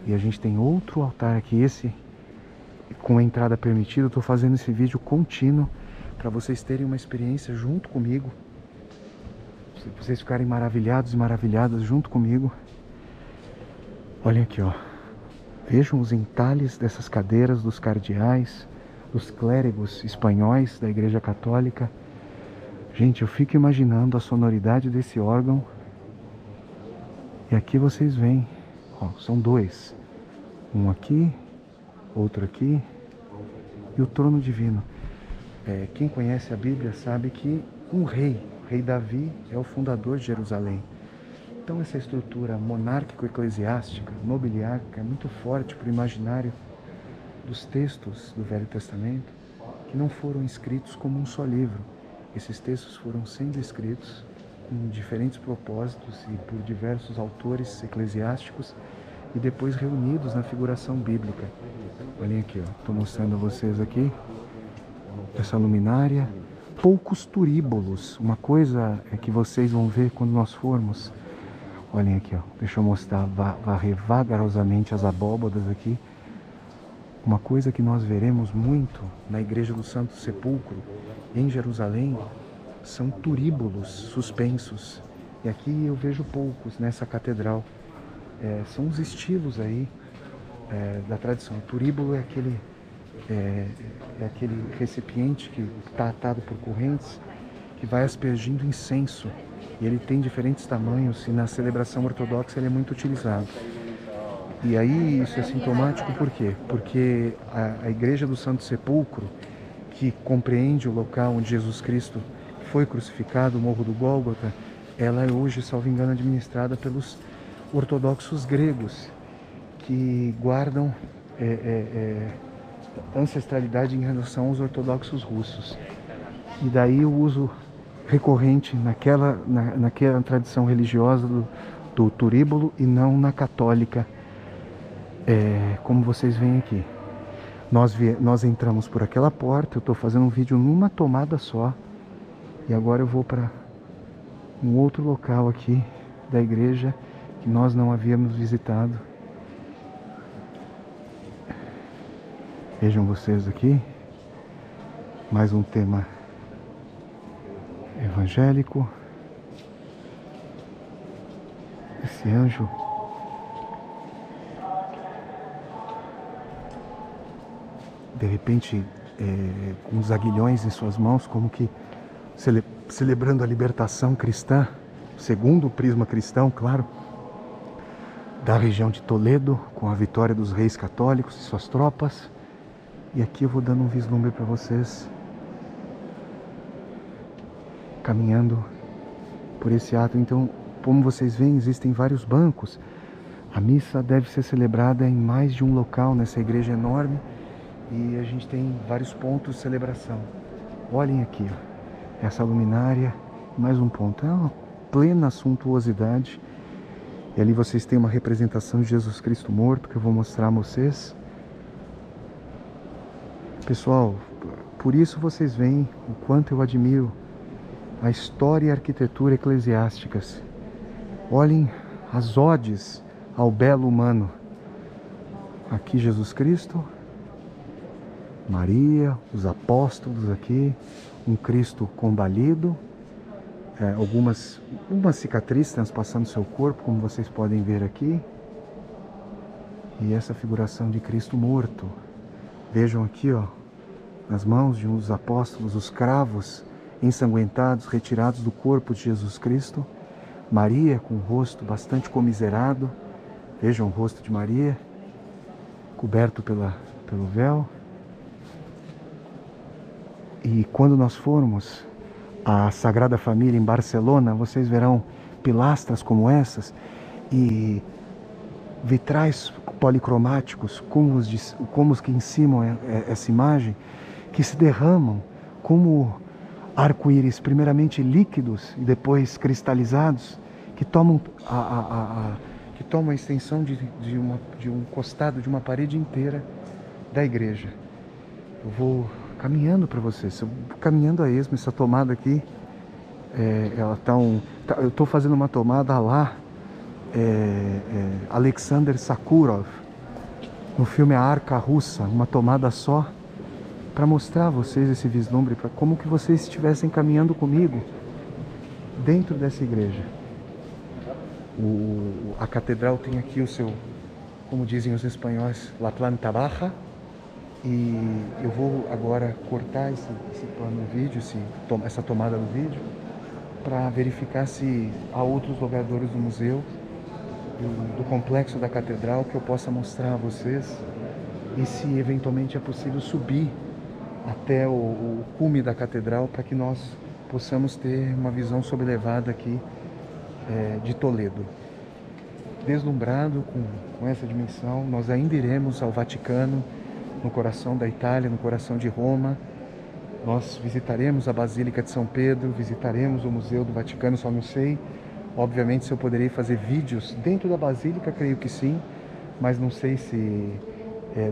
E a gente tem outro altar aqui, esse com a entrada permitida. Eu estou fazendo esse vídeo contínuo para vocês terem uma experiência junto comigo, vocês ficarem maravilhados e maravilhadas junto comigo. Olhem aqui, ó. Vejam os entalhes dessas cadeiras dos cardeais, dos clérigos espanhóis da Igreja Católica. Gente, eu fico imaginando a sonoridade desse órgão. E aqui vocês veem, ó, são dois. Um aqui, outro aqui, e o trono divino. Quem conhece a Bíblia sabe que o rei Davi é o fundador de Jerusalém. Então essa estrutura monárquico-eclesiástica, nobiliárquica, é muito forte para o imaginário dos textos do Velho Testamento, que não foram escritos como um só livro. Esses textos foram sendo escritos com diferentes propósitos e por diversos autores eclesiásticos e depois reunidos na figuração bíblica. Olhem aqui, ó, estou mostrando a vocês aqui essa luminária. Poucos turíbulos, uma coisa é que vocês vão ver quando nós formos. Olhem aqui, ó, deixa eu mostrar, varrer vagarosamente as abóbadas aqui. Uma coisa que nós veremos muito na Igreja do Santo Sepulcro, em Jerusalém, são turíbulos suspensos. E aqui eu vejo poucos nessa catedral. São os estilos aí da tradição. O turíbulo é aquele recipiente que está atado por correntes, que vai aspergindo incenso. E ele tem diferentes tamanhos e na celebração ortodoxa ele é muito utilizado. E aí isso é sintomático por quê? Porque a Igreja do Santo Sepulcro, que compreende o local onde Jesus Cristo foi crucificado, o Morro do Gólgota, ela é hoje, salvo engano, administrada pelos ortodoxos gregos, que guardam ancestralidade em relação aos ortodoxos russos. E daí o uso recorrente naquela tradição religiosa do turíbulo e não na católica, como vocês veem aqui. Nós entramos por aquela porta. Eu estou fazendo um vídeo numa tomada só, e agora eu vou para um outro local aqui da igreja que nós não havíamos visitado. Vejam vocês aqui, mais um tema evangélico. Esse anjo de repente com os aguilhões em suas mãos, como que celebrando a libertação cristã, segundo o prisma cristão, claro, da região de Toledo, com a vitória dos reis católicos e suas tropas. E aqui eu vou dando um vislumbre para vocês, caminhando por esse ato. Então, como vocês veem, existem vários bancos. A missa deve ser celebrada em mais de um local nessa igreja enorme, e a gente tem vários pontos de celebração. Olhem aqui, ó, essa luminária, mais um ponto. É uma plena suntuosidade. E ali vocês têm uma representação de Jesus Cristo morto, que eu vou mostrar a vocês. Pessoal, por isso vocês veem o quanto eu admiro a história e a arquitetura eclesiásticas. Olhem as odes ao belo humano. Aqui Jesus Cristo, Maria, os apóstolos aqui, um Cristo combalido, algumas cicatrizes transpassando seu corpo, como vocês podem ver aqui, e essa figuração de Cristo morto. Vejam aqui, ó, nas mãos de um dos apóstolos, os cravos ensanguentados, retirados do corpo de Jesus Cristo. Maria com o rosto bastante comiserado. Vejam o rosto de Maria, coberto pelo véu. E quando nós formos à Sagrada Família em Barcelona, vocês verão pilastras como essas e vitrais policromáticos, como os que encimam essa imagem, que se derramam como arco-íris, primeiramente líquidos e depois cristalizados, que tomam a extensão de um costado de uma parede inteira da igreja. Eu vou caminhando para vocês, caminhando a esmo. Essa tomada aqui, ela eu estou fazendo uma tomada lá Alexander Sakurov, no filme A Arca Russa, uma tomada só, para mostrar a vocês esse vislumbre, para como que vocês estivessem caminhando comigo dentro dessa igreja. A catedral tem aqui o seu, como dizem os espanhóis, la planta baja, e eu vou agora cortar esse plano do vídeo, essa tomada do vídeo, para verificar se há outros lugares do museu, do complexo da catedral, que eu possa mostrar a vocês, e se eventualmente é possível subir até o cume da catedral, para que nós possamos ter uma visão sobrelevada aqui de Toledo. Deslumbrado com essa dimensão, nós ainda iremos ao Vaticano, no coração da Itália, no coração de Roma. Nós visitaremos a Basílica de São Pedro, visitaremos o Museu do Vaticano, só não sei, obviamente, se eu poderei fazer vídeos dentro da Basílica, creio que sim, mas não sei se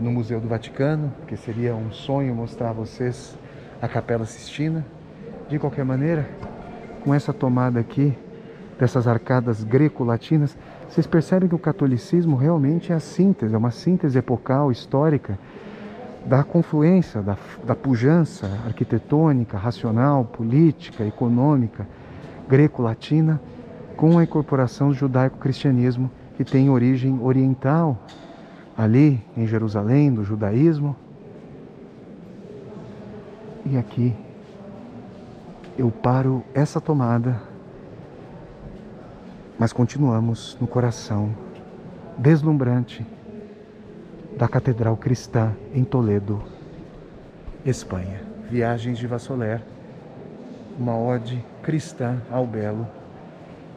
no Museu do Vaticano, porque seria um sonho mostrar a vocês a Capela Sistina. De qualquer maneira, com essa tomada aqui, dessas arcadas greco-latinas, vocês percebem que o catolicismo realmente é a síntese, é uma síntese epocal, histórica, da confluência, da pujança arquitetônica, racional, política, econômica, greco-latina, com a incorporação do judaico-cristianismo, que tem origem oriental, ali em Jerusalém, do judaísmo. E aqui eu paro essa tomada, mas continuamos no coração deslumbrante da Catedral Cristã em Toledo, Espanha. Viagens de Vassoler, uma ode cristã ao belo.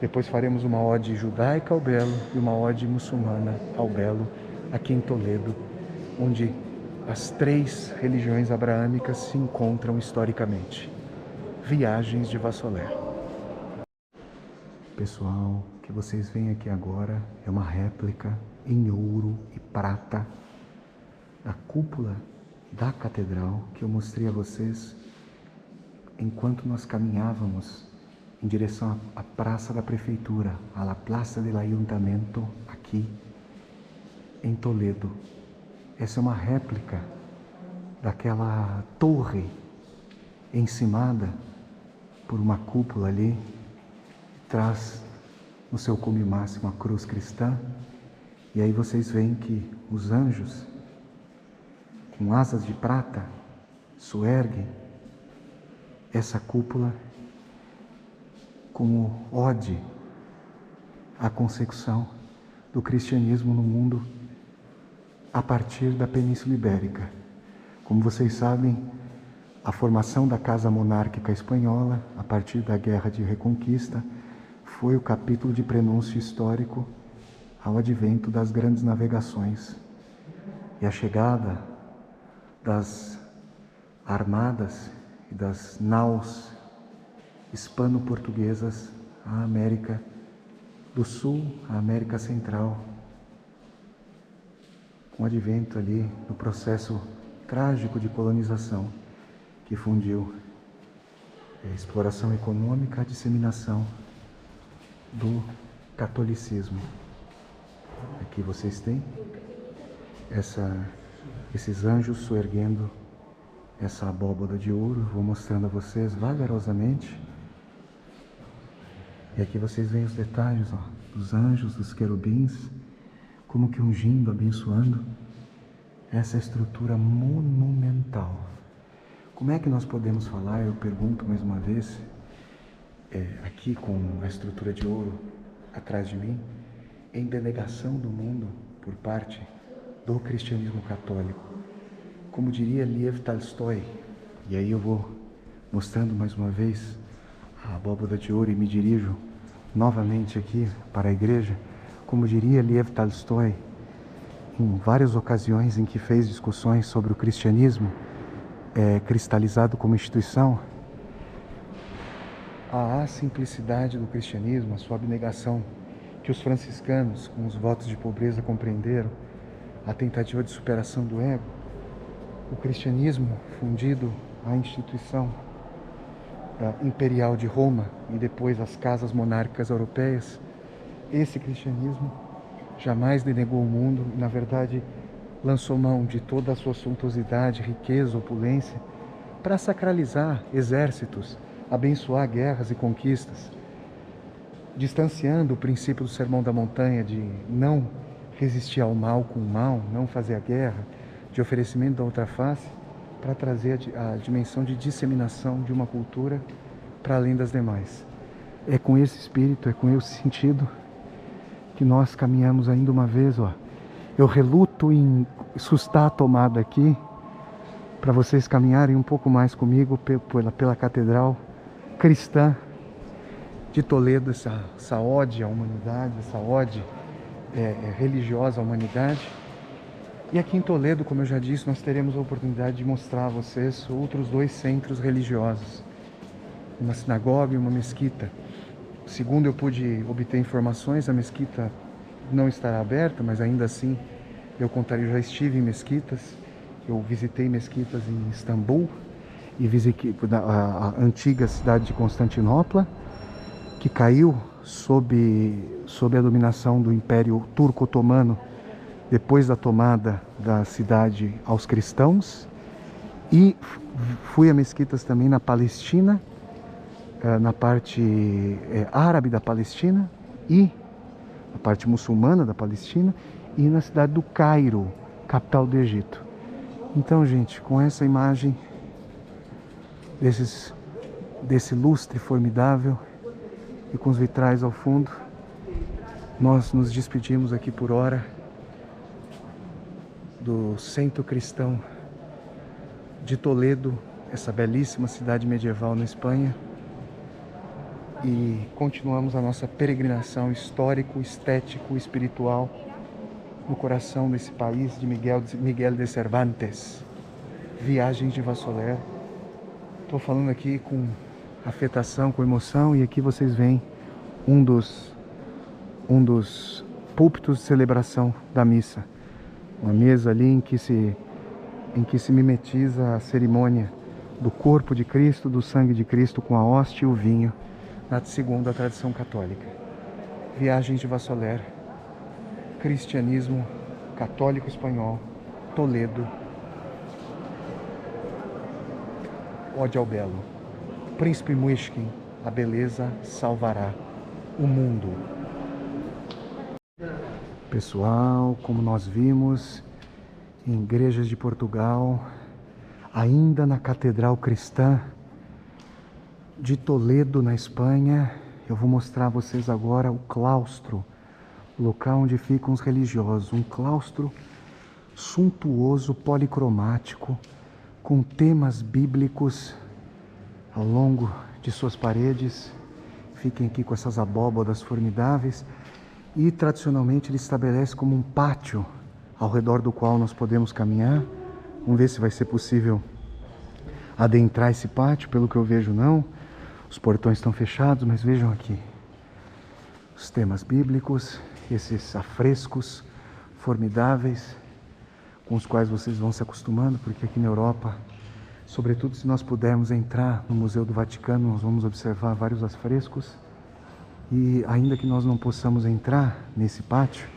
Depois faremos uma ode judaica ao belo e uma ode muçulmana ao belo, aqui em Toledo, onde as três religiões abraâmicas se encontram historicamente. Viagens de Vassoler. Pessoal, o que vocês veem aqui agora é uma réplica em ouro e prata da cúpula da catedral que eu mostrei a vocês enquanto nós caminhávamos em direção à praça da prefeitura, à la Plaza del Ayuntamiento, aqui em Toledo. Essa é uma réplica daquela torre encimada por uma cúpula ali, traz no seu cume máximo a cruz cristã, e aí vocês veem que os anjos, com asas de prata, soerguem essa cúpula como ode à consecução do cristianismo no mundo a partir da Península Ibérica. Como vocês sabem, a formação da Casa Monárquica Espanhola, a partir da Guerra de Reconquista, foi o capítulo de prenúncio histórico ao advento das grandes navegações e a chegada das armadas e das naus hispano-portuguesas à América do Sul, à América Central, com o advento ali do processo trágico de colonização que fundiu a exploração econômica, a disseminação do catolicismo. Aqui vocês têm esses anjos soerguendo essa abóbada de ouro. Vou mostrando a vocês vagarosamente. E aqui vocês veem os detalhes, ó, dos anjos, dos querubins, como que ungindo, abençoando essa estrutura monumental. Como é que nós podemos falar, eu pergunto mais uma vez, aqui com a estrutura de ouro atrás de mim, em denegação do mundo por parte do cristianismo católico? Como diria Lev Tolstói, e aí eu vou mostrando mais uma vez a abóbada de ouro e me dirijo novamente aqui para a igreja, como diria Lev Tolstói, em várias ocasiões em que fez discussões sobre o cristianismo cristalizado como instituição, a simplicidade do cristianismo, a sua abnegação, que os franciscanos, com os votos de pobreza, compreenderam, a tentativa de superação do ego, o cristianismo fundido à instituição imperial de Roma e depois as casas monárquicas europeias, esse cristianismo jamais denegou o mundo e, na verdade, lançou mão de toda a sua suntuosidade, riqueza, opulência, para sacralizar exércitos, abençoar guerras e conquistas, distanciando o princípio do Sermão da Montanha de não resistir ao mal com o mal, não fazer a guerra, de oferecimento da outra face, para trazer a dimensão de disseminação de uma cultura para além das demais. É com esse espírito, é com esse sentido que nós caminhamos ainda uma vez, ó. Eu reluto em sustar a tomada aqui para vocês caminharem um pouco mais comigo pela catedral cristã de Toledo, essa ode à humanidade, essa ode religiosa à humanidade. E aqui em Toledo, como eu já disse, nós teremos a oportunidade de mostrar a vocês outros 2 centros religiosos, uma sinagoga e uma mesquita. Segundo eu pude obter informações, a mesquita não estará aberta, mas ainda assim eu contaria, eu já estive em mesquitas, eu visitei mesquitas em Istambul e visitei a antiga cidade de Constantinopla, que caiu sob a dominação do Império Turco-Otomano depois da tomada da cidade aos cristãos, e fui a mesquitas também na Palestina, na parte árabe da Palestina e na parte muçulmana da Palestina, e na cidade do Cairo, capital do Egito. Então, gente, com essa imagem desse lustre formidável e com os vitrais ao fundo, nós nos despedimos aqui por hora do Centro Cristão de Toledo, essa belíssima cidade medieval na Espanha, e continuamos a nossa peregrinação histórico, estético, espiritual no coração desse país de Miguel de Cervantes, Viagens de Vassoler. Estou falando aqui com afetação, com emoção, e aqui vocês veem um dos púlpitos de celebração da missa. Uma mesa ali em que se mimetiza a cerimônia do corpo de Cristo, do sangue de Cristo, com a hóstia e o vinho, segundo a tradição católica. Viagens de Vassoler, cristianismo católico espanhol, Toledo, ode ao belo. Príncipe Muishkin, a beleza salvará o mundo. Pessoal, como nós vimos em igrejas de Portugal, ainda na Catedral Cristã de Toledo, na Espanha, eu vou mostrar a vocês agora o claustro, o local onde ficam os religiosos. Um claustro suntuoso, policromático, com temas bíblicos ao longo de suas paredes. Fiquem aqui com essas abóbadas formidáveis. E tradicionalmente ele estabelece como um pátio ao redor do qual nós podemos caminhar. Vamos ver se vai ser possível adentrar esse pátio. Pelo que eu vejo, não. Os portões estão fechados, mas vejam aqui os temas bíblicos, esses afrescos formidáveis com os quais vocês vão se acostumando, porque aqui na Europa, sobretudo se nós pudermos entrar no Museu do Vaticano, nós vamos observar vários afrescos. E ainda que nós não possamos entrar nesse pátio,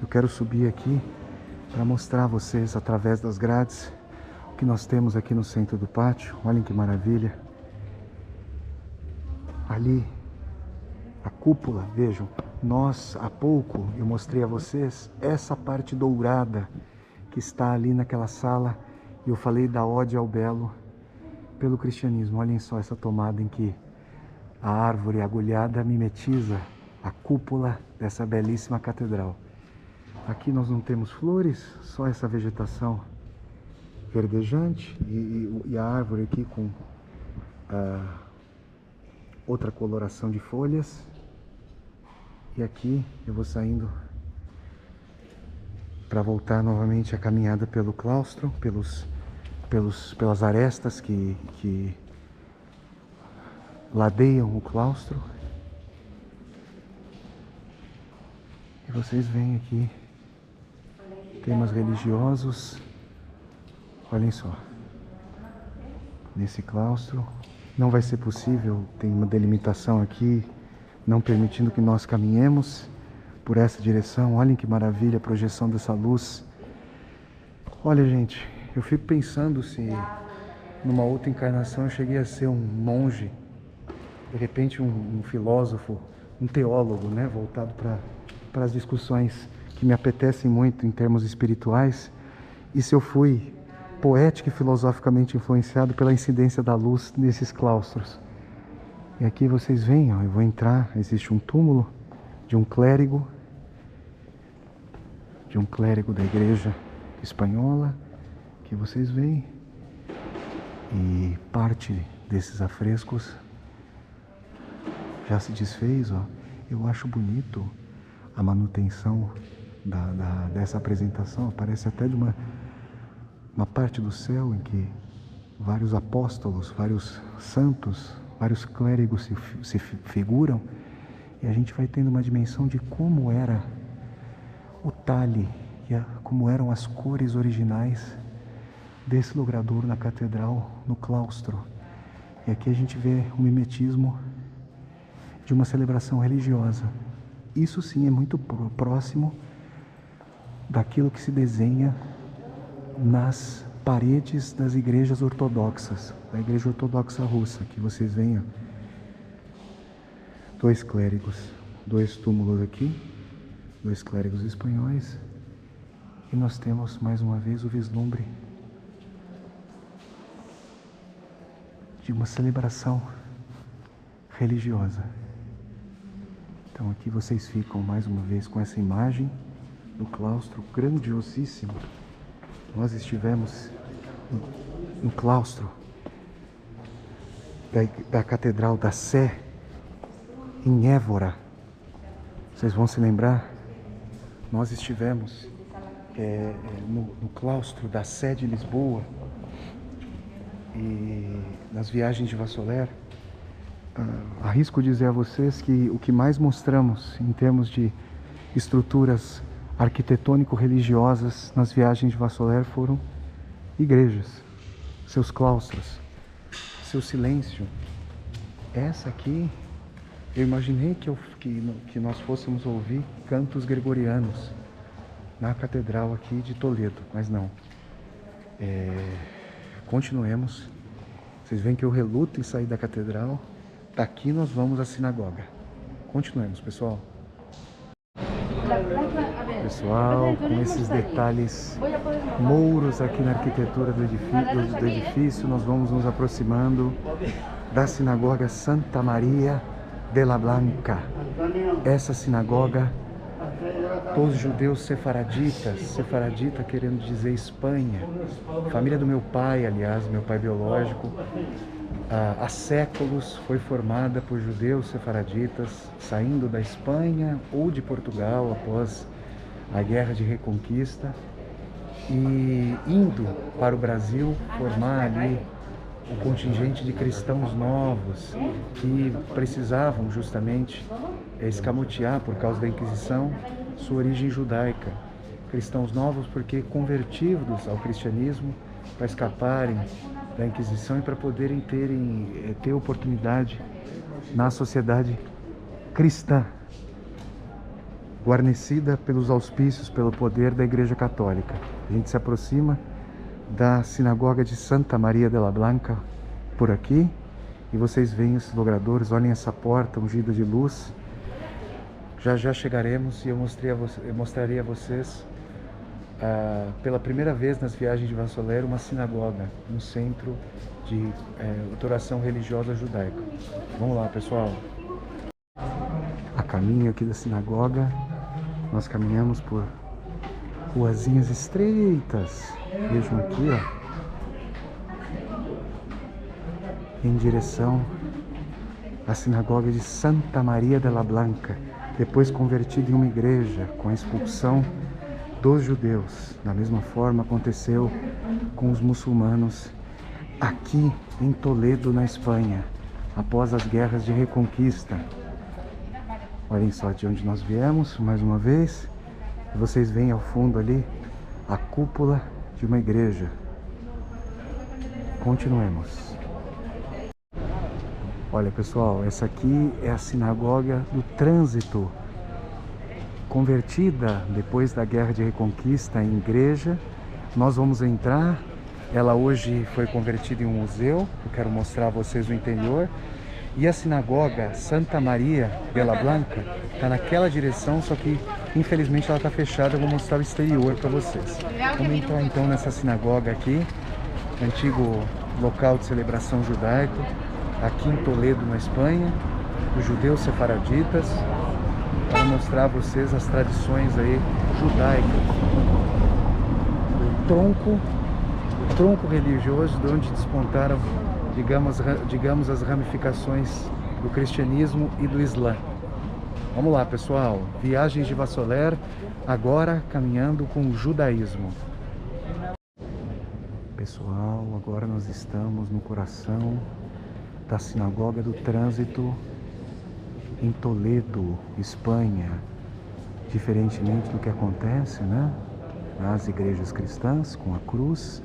eu quero subir aqui para mostrar a vocês, através das grades, o que nós temos aqui no centro do pátio. Olhem que maravilha! Ali, a cúpula, vejam, há pouco eu mostrei a vocês essa parte dourada que está ali naquela sala, e eu falei da ode ao belo pelo cristianismo. Olhem só essa tomada em que a árvore agulhada mimetiza a cúpula dessa belíssima catedral. Aqui nós não temos flores, só essa vegetação verdejante e a árvore aqui com outra coloração de folhas. E aqui eu vou saindo para voltar novamente a caminhada pelo claustro, pelas arestas que ladeiam o claustro. E vocês veem aqui temas religiosos. Olhem só, nesse claustro não vai ser possível, tem uma delimitação aqui não permitindo que nós caminhemos, por essa direção. Olhem que maravilha a projeção dessa luz. Olha, gente, eu fico pensando se numa outra encarnação eu cheguei a ser um monge, de repente um filósofo, um teólogo, né, voltado para as discussões que me apetecem muito em termos espirituais, e se eu fui poética e filosoficamente influenciado pela incidência da luz nesses claustros. E aqui vocês veem, ó, eu vou entrar, existe um túmulo de um clérigo da igreja espanhola, que vocês veem, e parte desses afrescos já se desfez, ó. Eu acho bonito a manutenção dessa apresentação. Parece até de uma parte do céu em que vários apóstolos, vários santos, vários clérigos se figuram, e a gente vai tendo uma dimensão de como era o talhe e como eram as cores originais desse logradouro na catedral, no claustro. E aqui a gente vê o mimetismo de uma celebração religiosa. Isso sim é muito próximo daquilo que se desenha nas paredes das igrejas ortodoxas, da igreja ortodoxa russa, que vocês veem, ó, dois clérigos, dois túmulos aqui, dois clérigos espanhóis, e nós temos mais uma vez o vislumbre de uma celebração religiosa. Então aqui vocês ficam mais uma vez com essa imagem do claustro grandiosíssimo. Nós estivemos no claustro da Catedral da Sé, em Évora. Vocês vão se lembrar? Nós estivemos no claustro da Sé de Lisboa, e nas viagens de Vassoler, arrisco dizer a vocês que o que mais mostramos em termos de estruturas arquitetônico-religiosas nas viagens de Vassoler foram igrejas, seus claustros, seu silêncio. Essa aqui, eu imaginei que nós fôssemos ouvir cantos gregorianos na catedral aqui de Toledo, mas não. Continuemos. Vocês veem que eu reluto em sair da catedral. Daqui nós vamos à sinagoga. Continuemos, pessoal. Pessoal, com esses detalhes mouros aqui na arquitetura do edifício, nós vamos nos aproximando da sinagoga Santa Maria de la Blanca. Essa sinagoga, os judeus sefaraditas, sefaradita querendo dizer Espanha, família do meu pai, aliás, meu pai biológico, há séculos foi formada por judeus sefaraditas saindo da Espanha ou de Portugal após a Guerra de Reconquista e indo para o Brasil formar ali o contingente de cristãos novos que precisavam justamente escamotear, por causa da Inquisição, sua origem judaica. Cristãos novos porque convertidos ao cristianismo para escaparem da Inquisição e para poderem ter oportunidade na sociedade cristã, guarnecida pelos auspícios, pelo poder da Igreja Católica. A gente se aproxima da sinagoga de Santa Maria de la Blanca por aqui, e vocês veem esses logradouros. Olhem essa porta ungida de luz. Já já chegaremos e eu mostrarei a vocês pela primeira vez nas viagens de Vassoler uma sinagoga, um centro de adoração religiosa judaica. Vamos lá, pessoal. A caminho aqui da sinagoga, nós caminhamos por ruazinhas estreitas. Vejam aqui, ó, em direção à sinagoga de Santa Maria de la Blanca, depois convertida em uma igreja com a expulsão dos judeus. Da mesma forma aconteceu com os muçulmanos aqui em Toledo, na Espanha, após as guerras de Reconquista. Olhem só de onde nós viemos, mais uma vez. E vocês veem ao fundo ali a cúpula de uma igreja. Continuemos. Olha, pessoal, essa aqui é a sinagoga do trânsito convertida depois da Guerra de Reconquista em igreja. Nós vamos entrar. Ela hoje foi convertida em um museu. Eu quero mostrar a vocês o interior. E a sinagoga Santa Maria de la Blanca está naquela direção, só que infelizmente ela está fechada. Eu vou mostrar o exterior para vocês. Vamos entrar então nessa sinagoga aqui, antigo local de celebração judaico, aqui em Toledo, na Espanha, os judeus sefaraditas, para mostrar a vocês as tradições aí judaicas, o tronco religioso de onde despontaram, digamos, as ramificações do cristianismo e do Islã. Vamos lá, pessoal, Viagens de Vassoler, agora caminhando com o judaísmo. Pessoal, agora nós estamos no coração da Sinagoga do Trânsito em Toledo, Espanha. Diferentemente do que acontece, né, nas igrejas cristãs com a cruz,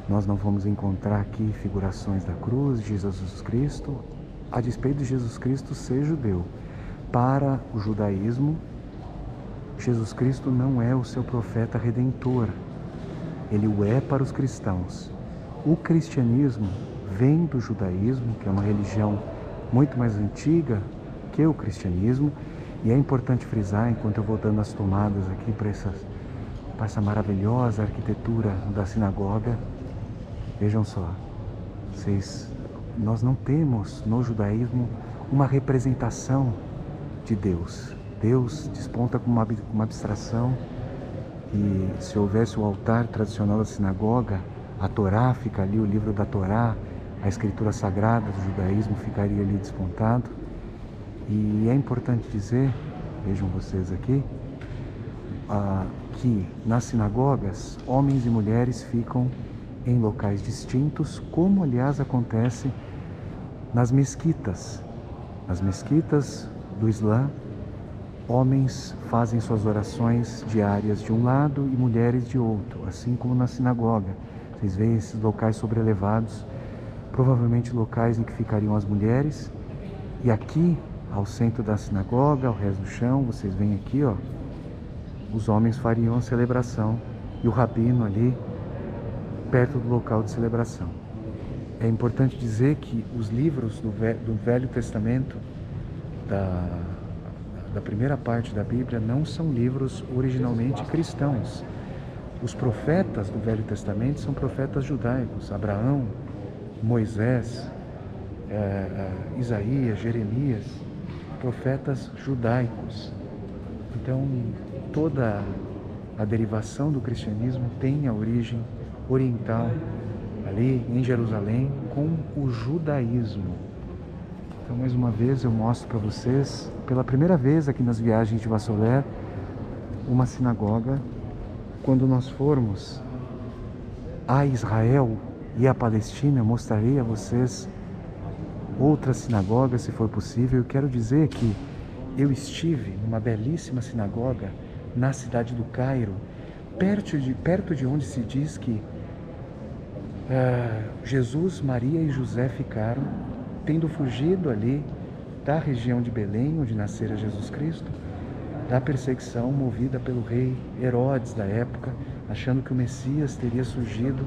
nós não vamos encontrar aqui figurações da cruz de Jesus Cristo, a despeito de Jesus Cristo ser judeu. Para o judaísmo, Jesus Cristo não é o seu profeta redentor. Ele o é para os cristãos. O cristianismo vem do judaísmo, que é uma religião muito mais antiga que o cristianismo, e é importante frisar, enquanto eu vou dando as tomadas aqui para essa maravilhosa arquitetura da sinagoga, vejam só, nós não temos no judaísmo uma representação de Deus. Deus desponta como uma abstração. E se houvesse o altar tradicional da sinagoga, a Torá fica ali, o livro da Torá, a escritura sagrada do judaísmo ficaria ali despontado. E é importante dizer, vejam vocês aqui, que nas sinagogas, homens e mulheres ficam em locais distintos, como aliás acontece nas mesquitas. Nas mesquitas do Islã, homens fazem suas orações diárias de um lado e mulheres de outro, assim como na sinagoga. Vocês veem esses locais sobrelevados, provavelmente locais em que ficariam as mulheres. E aqui, ao centro da sinagoga, ao resto do chão, vocês veem aqui, ó, os homens fariam a celebração e o rabino ali, perto do local de celebração. É importante dizer que os livros do Velho Testamento, da primeira parte da Bíblia, não são livros originalmente cristãos. Os profetas do Velho Testamento são profetas judaicos. Abraão, Moisés, Isaías, Jeremias, profetas judaicos. Então, toda a derivação do cristianismo tem a origem oriental, ali em Jerusalém, com o judaísmo. Então, mais uma vez, eu mostro para vocês, pela primeira vez aqui nas Viagens de Vassoler, uma sinagoga. Quando nós formos a Israel e a Palestina, eu mostrarei a vocês outras sinagogas, se for possível. Eu quero dizer que eu estive numa belíssima sinagoga na cidade do Cairo, perto de onde se diz que Jesus, Maria e José ficaram, tendo fugido ali da região de Belém, onde nascera Jesus Cristo, da perseguição movida pelo rei Herodes da época, achando que o Messias teria surgido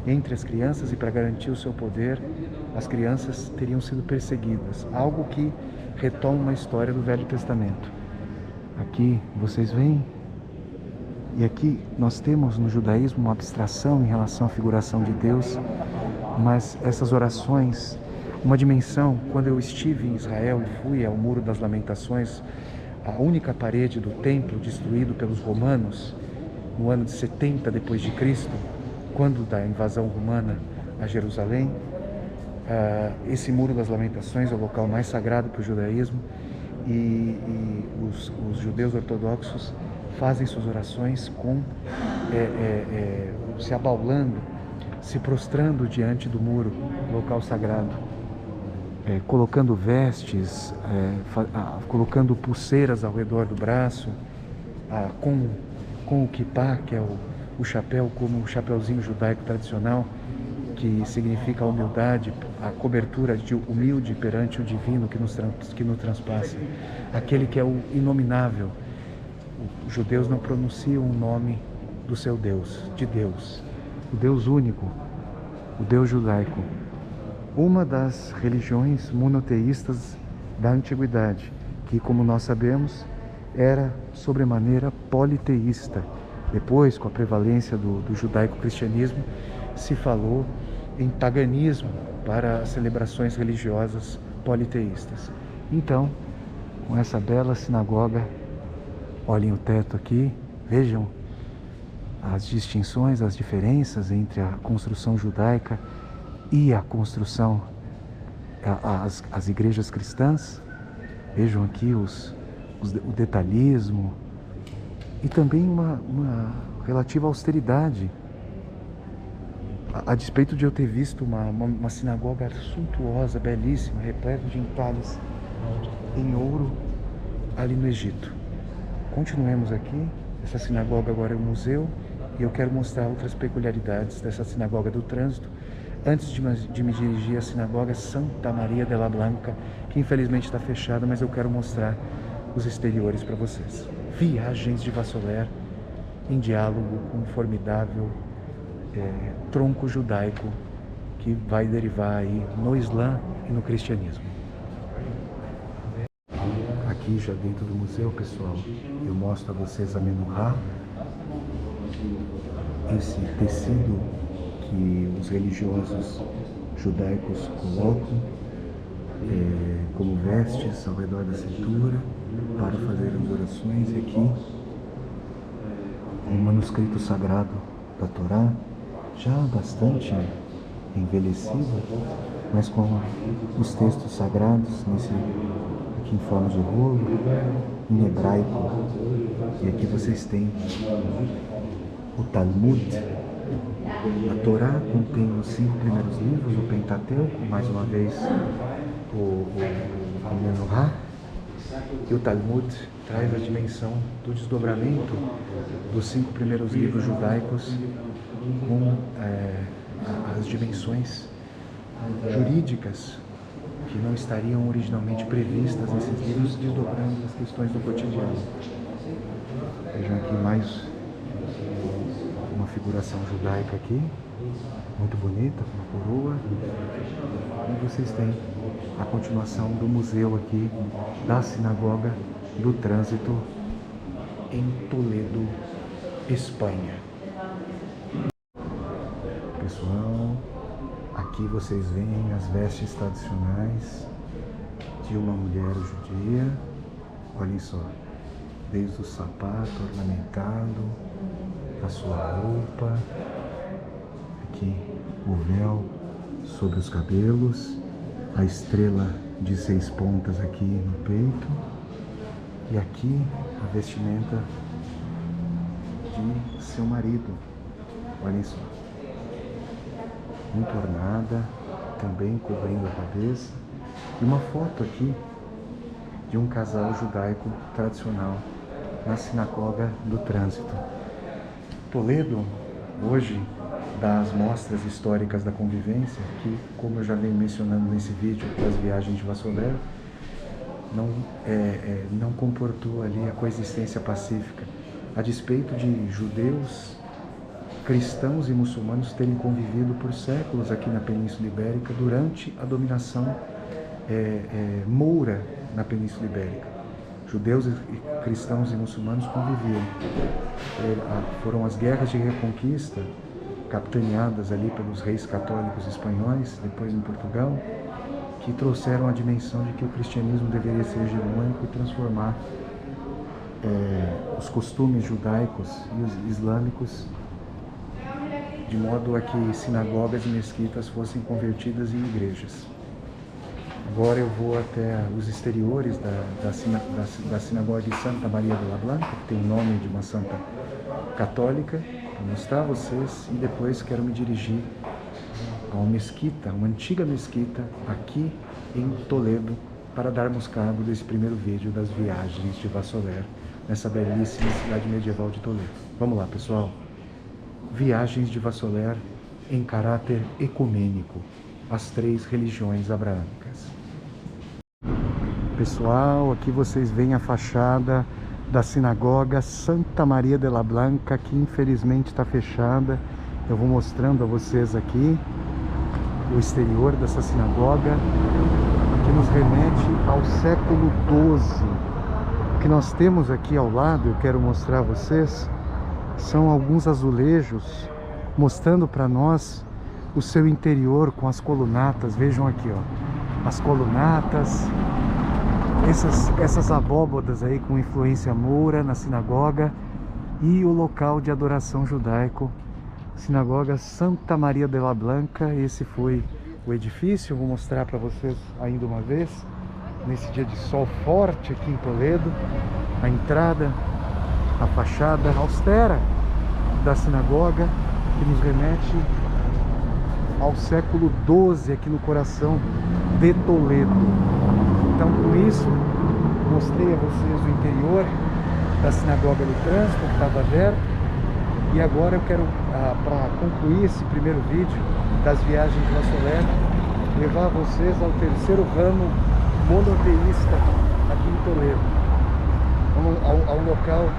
entre as crianças, e para garantir o seu poder, as crianças teriam sido perseguidas, algo que retoma uma história do Velho Testamento. Aqui vocês veem, e aqui nós temos no judaísmo uma abstração em relação à figuração de Deus, mas essas orações, uma dimensão. Quando eu estive em Israel e fui ao Muro das Lamentações, a única parede do templo destruído pelos romanos no ano de 70 depois de Cristo, quando da invasão romana a Jerusalém, esse Muro das Lamentações é o local mais sagrado para o judaísmo, e os judeus ortodoxos fazem suas orações se abaulando, se prostrando diante do muro, local sagrado, colocando vestes, colocando pulseiras ao redor do braço, com o kippá, que é o chapéu, como o chapeuzinho judaico tradicional, que significa a humildade, a cobertura de humilde perante o divino que nos transpassa, aquele que é o inominável, Os judeus não pronunciam o nome do seu Deus, de Deus, o Deus único, o Deus judaico. Uma das religiões monoteístas da antiguidade, que, como nós sabemos, era sobremaneira politeísta. Depois, com a prevalência do judaico-cristianismo, se falou em paganismo para as celebrações religiosas politeístas. Então, com essa bela sinagoga, olhem o teto aqui, vejam as distinções, as diferenças entre a construção judaica e a construção, as igrejas cristãs. Vejam aqui o detalhismo e também uma relativa austeridade. A despeito de eu ter visto uma sinagoga suntuosa, belíssima, repleta de entalhes em ouro ali no Egito. Continuemos aqui. Essa sinagoga agora é um museu e eu quero mostrar outras peculiaridades dessa sinagoga do trânsito antes de me dirigir à sinagoga Santa Maria de la Blanca, que infelizmente está fechada, mas eu quero mostrar os exteriores para vocês. Viagens de Vassoler em diálogo com o formidável tronco judaico que vai derivar aí no Islã e no cristianismo. Aqui já dentro do museu, pessoal, eu mostro a vocês a menorá, esse tecido que os religiosos judaicos colocam como vestes ao redor da cintura para fazer as orações. E aqui um manuscrito sagrado da Torá, já bastante envelhecido, mas com os textos sagrados aqui em forma de rolo, em hebraico. E aqui vocês têm o Talmud. A Torá contém os 5 primeiros livros, o Pentateuco, mais uma vez a Menorá, e o Talmud traz a dimensão do desdobramento dos 5 primeiros livros judaicos com as dimensões jurídicas que não estariam originalmente previstas nesses livros, desdobrando as questões do cotidiano. Vejam aqui mais uma figuração judaica aqui, muito bonita, com uma coroa. E vocês têm a continuação do museu aqui da Sinagoga do Trânsito em Toledo, Espanha. Pessoal, aqui vocês veem as vestes tradicionais de uma mulher judia. Olhem só, desde o sapato ornamentado, a sua roupa, aqui o véu sobre os cabelos, a estrela de 6 pontas aqui no peito, e aqui a vestimenta de seu marido. Olhem só, muito ornada, também cobrindo a cabeça, e uma foto aqui de um casal judaico tradicional na Sinagoga do Trânsito. Toledo, hoje, das mostras históricas da convivência, que, como eu já venho mencionando nesse vídeo das viagens de Vassoler, não comportou ali a coexistência pacífica, a despeito de judeus, cristãos e muçulmanos terem convivido por séculos aqui na Península Ibérica durante a dominação moura na Península Ibérica. Judeus, cristãos e muçulmanos conviviam. Foram as guerras de reconquista, capitaneadas ali pelos reis católicos espanhóis, depois em Portugal, que trouxeram a dimensão de que o cristianismo deveria ser hegemônico e transformar os costumes judaicos e os islâmicos de modo a que sinagogas e mesquitas fossem convertidas em igrejas. Agora eu vou até os exteriores da sinagoga de Santa Maria de la Blanca, que tem o nome de uma santa católica, para mostrar a vocês, e depois quero me dirigir a uma mesquita, uma antiga mesquita, aqui em Toledo, para darmos cabo desse primeiro vídeo das viagens de Vassoler, nessa belíssima cidade medieval de Toledo. Vamos lá, pessoal. Viagens de Vassoler em caráter ecumênico, as 3 religiões abraâmicas. Pessoal, aqui vocês veem a fachada da sinagoga Santa Maria de la Blanca, que infelizmente está fechada. Eu vou mostrando a vocês aqui o exterior dessa sinagoga, que nos remete ao século XII. O que nós temos aqui ao lado, eu quero mostrar a vocês, são alguns azulejos mostrando para nós o seu interior com as colunatas. Vejam aqui, ó, as colunatas, essas abóbodas aí com influência moura na sinagoga, e o local de adoração judaico, sinagoga Santa Maria de la Blanca. Esse foi o edifício. Eu vou mostrar para vocês ainda uma vez, nesse dia de sol forte aqui em Toledo, a entrada, a fachada austera da sinagoga, que nos remete ao século XII, aqui no coração de Toledo. Então, com isso, mostrei a vocês o interior da sinagoga do trânsito, que estava aberto. E agora eu quero, para concluir esse primeiro vídeo das viagens de Vassoler, levar vocês ao terceiro ramo monoteísta aqui em Toledo. Vamos ao local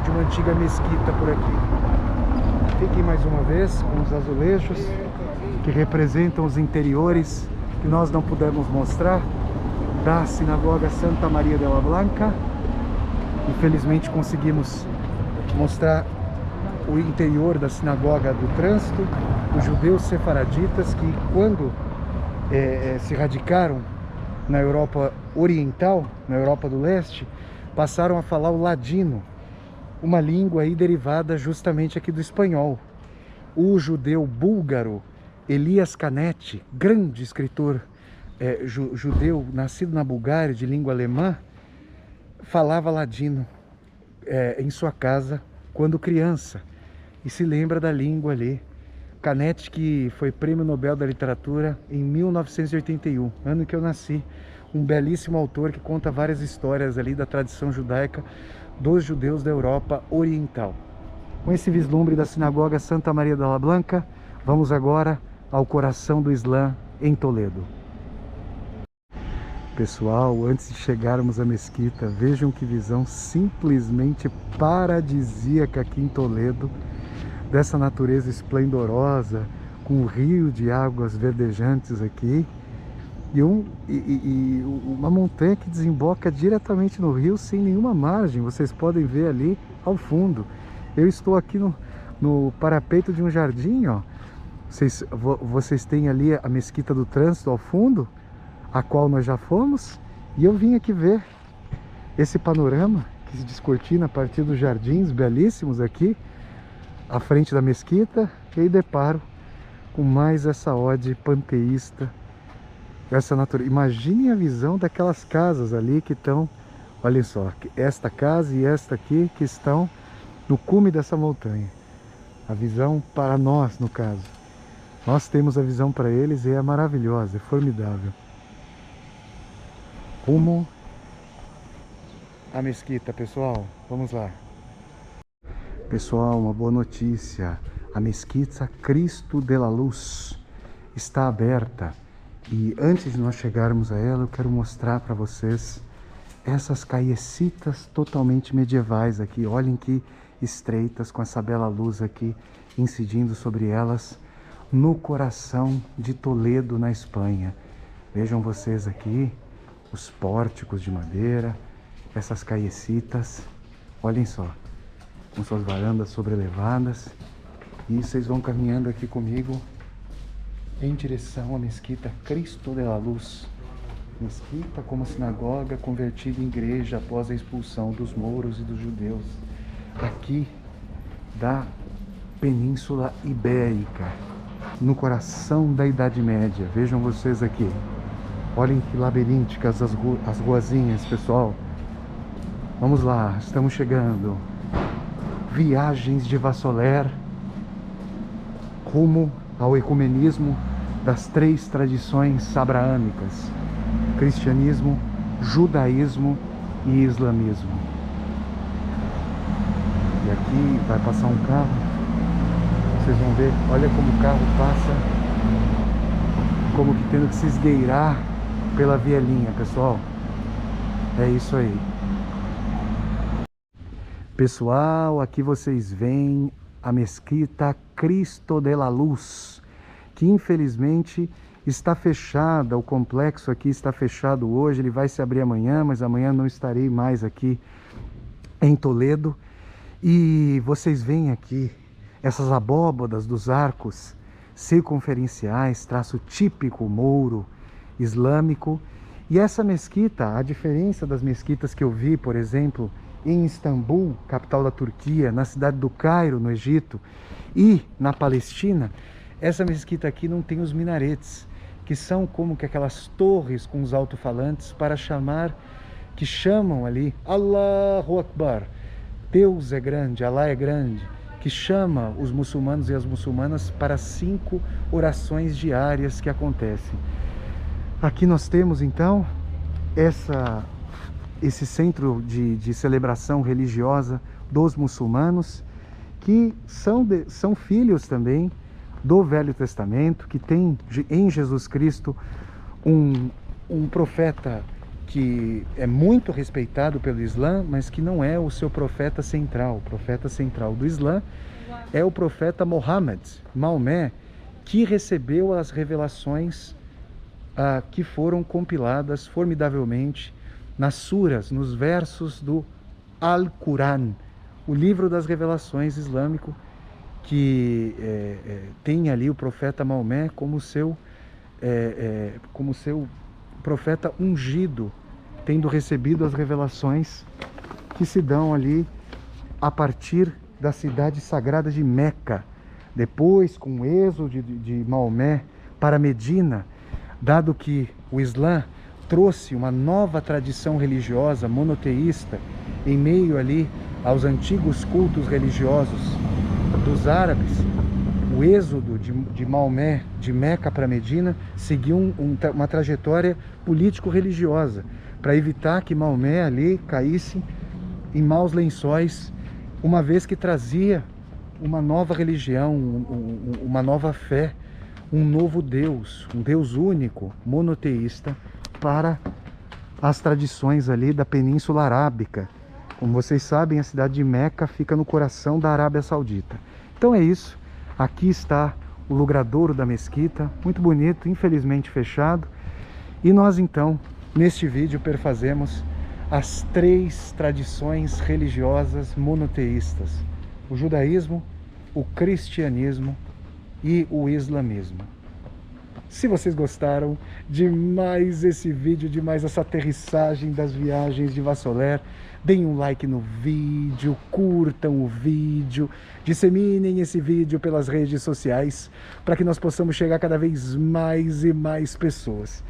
de uma antiga mesquita por aqui. Fiquem mais uma vez com os azulejos que representam os interiores que nós não pudemos mostrar da sinagoga Santa Maria de la Blanca. Infelizmente conseguimos mostrar o interior da sinagoga do trânsito, os judeus sefaraditas que, quando se radicaram na Europa Oriental, na Europa do Leste, passaram a falar o ladino, uma língua aí derivada justamente aqui do espanhol. O judeu búlgaro Elias Canetti, grande escritor judeu nascido na Bulgária, de língua alemã, falava ladino em sua casa quando criança, e se lembra da língua ali. Canetti, que foi Prêmio Nobel da Literatura em 1981, ano que eu nasci. Um belíssimo autor que conta várias histórias ali da tradição judaica dos judeus da Europa Oriental. Com esse vislumbre da sinagoga Santa Maria de la Blanca, vamos agora ao coração do Islã em Toledo. Pessoal, antes de chegarmos à mesquita, vejam que visão simplesmente paradisíaca aqui em Toledo, dessa natureza esplendorosa, com um rio de águas verdejantes aqui, e uma montanha que desemboca diretamente no rio sem nenhuma margem. Vocês podem ver ali ao fundo. Eu estou aqui no parapeito de um jardim, ó. Vocês têm ali a mesquita do trânsito ao fundo, a qual nós já fomos, e eu vim aqui ver esse panorama que se descortina a partir dos jardins belíssimos aqui à frente da mesquita, e aí deparo com mais essa ode panteísta, essa natureza. Imaginem a visão daquelas casas ali que estão, olhem só, esta casa e esta aqui, que estão no cume dessa montanha. A visão para nós, no caso. Nós temos a visão para eles e é maravilhosa, é formidável. Rumo à mesquita, pessoal. Vamos lá. Pessoal, uma boa notícia. A mesquita Cristo de la Luz está aberta. E antes de nós chegarmos a ela, eu quero mostrar para vocês essas caiecitas totalmente medievais aqui. Olhem que estreitas, com essa bela luz aqui incidindo sobre elas, no coração de Toledo, na Espanha. Vejam vocês aqui os pórticos de madeira, essas caiecitas, olhem só, com suas varandas sobrelevadas. E vocês vão caminhando aqui comigo em direção à mesquita Cristo de la Luz. Mesquita como sinagoga convertida em igreja após a expulsão dos mouros e dos judeus aqui da Península Ibérica, no coração da Idade Média. Vejam vocês aqui, olhem que labirínticas as ruazinhas, pessoal. Vamos lá, estamos chegando. Viagens de Vassoler rumo ao ecumenismo das três tradições abraâmicas: cristianismo, judaísmo e islamismo. E aqui vai passar um carro, vocês vão ver, olha como o carro passa, como que tendo que se esgueirar pela vielinha, pessoal. É isso aí. Pessoal, aqui vocês veem a mesquita Cristo de la Luz, que infelizmente está fechada. O complexo aqui está fechado hoje, ele vai se abrir amanhã, mas amanhã não estarei mais aqui em Toledo. E vocês veem aqui essas abóbadas dos arcos circunferenciais, traço típico mouro islâmico. E essa mesquita, a diferença das mesquitas que eu vi, por exemplo, em Istambul, capital da Turquia, na cidade do Cairo, no Egito, e na Palestina, essa mesquita aqui não tem os minaretes, que são como que aquelas torres com os alto-falantes para chamar, que chamam ali, Allahu Akbar, Deus é grande, Allah é grande, que chama os muçulmanos e as muçulmanas para 5 orações diárias que acontecem. Aqui nós temos então esse centro de celebração religiosa dos muçulmanos, que são filhos também do Velho Testamento, que tem em Jesus Cristo um profeta que é muito respeitado pelo Islã, mas que não é o seu profeta central. O profeta central do Islã é o profeta Muhammad, Maomé, que recebeu as revelações que foram compiladas formidavelmente nas suras, nos versos do Al-Quran, o livro das revelações islâmico, que tem ali o profeta Maomé como seu profeta ungido, tendo recebido as revelações que se dão ali a partir da cidade sagrada de Meca. Depois, com o êxodo de Maomé para Medina, dado que o Islã trouxe uma nova tradição religiosa monoteísta em meio ali aos antigos cultos religiosos dos árabes, o êxodo de Maomé de Meca para Medina seguiu uma trajetória político-religiosa para evitar que Maomé ali caísse em maus lençóis, uma vez que trazia uma nova religião, uma nova fé, um novo Deus, um Deus único, monoteísta, para as tradições ali da Península Arábica. Como vocês sabem, a cidade de Meca fica no coração da Arábia Saudita. Então é isso, aqui está o logradouro da mesquita, muito bonito, infelizmente fechado. E nós então, neste vídeo, perfazemos as 3 tradições religiosas monoteístas: o judaísmo, o cristianismo e o islamismo. Se vocês gostaram de mais esse vídeo, de mais essa aterrissagem das viagens de Vassoler, deem um like no vídeo, curtam o vídeo, disseminem esse vídeo pelas redes sociais, para que nós possamos chegar cada vez mais e mais pessoas.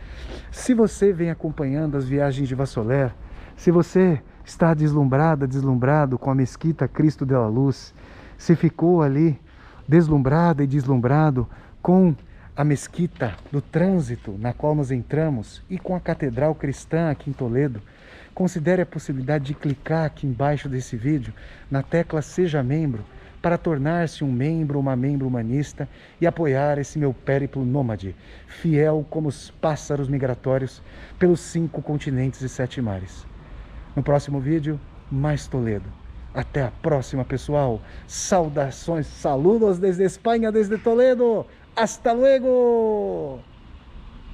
Se você vem acompanhando as viagens de Vassoler, se você está deslumbrado com a mesquita Cristo de la Luz, se ficou ali deslumbrada e deslumbrado com a mesquita do trânsito na qual nós entramos e com a catedral cristã aqui em Toledo, considere a possibilidade de clicar aqui embaixo desse vídeo na tecla Seja Membro para tornar-se um membro ou uma membro humanista e apoiar esse meu périplo nômade, fiel como os pássaros migratórios pelos 5 continentes e 7 mares. No próximo vídeo, mais Toledo. Até a próxima, pessoal. Saudações, saludos desde Espanha, desde Toledo. Hasta luego!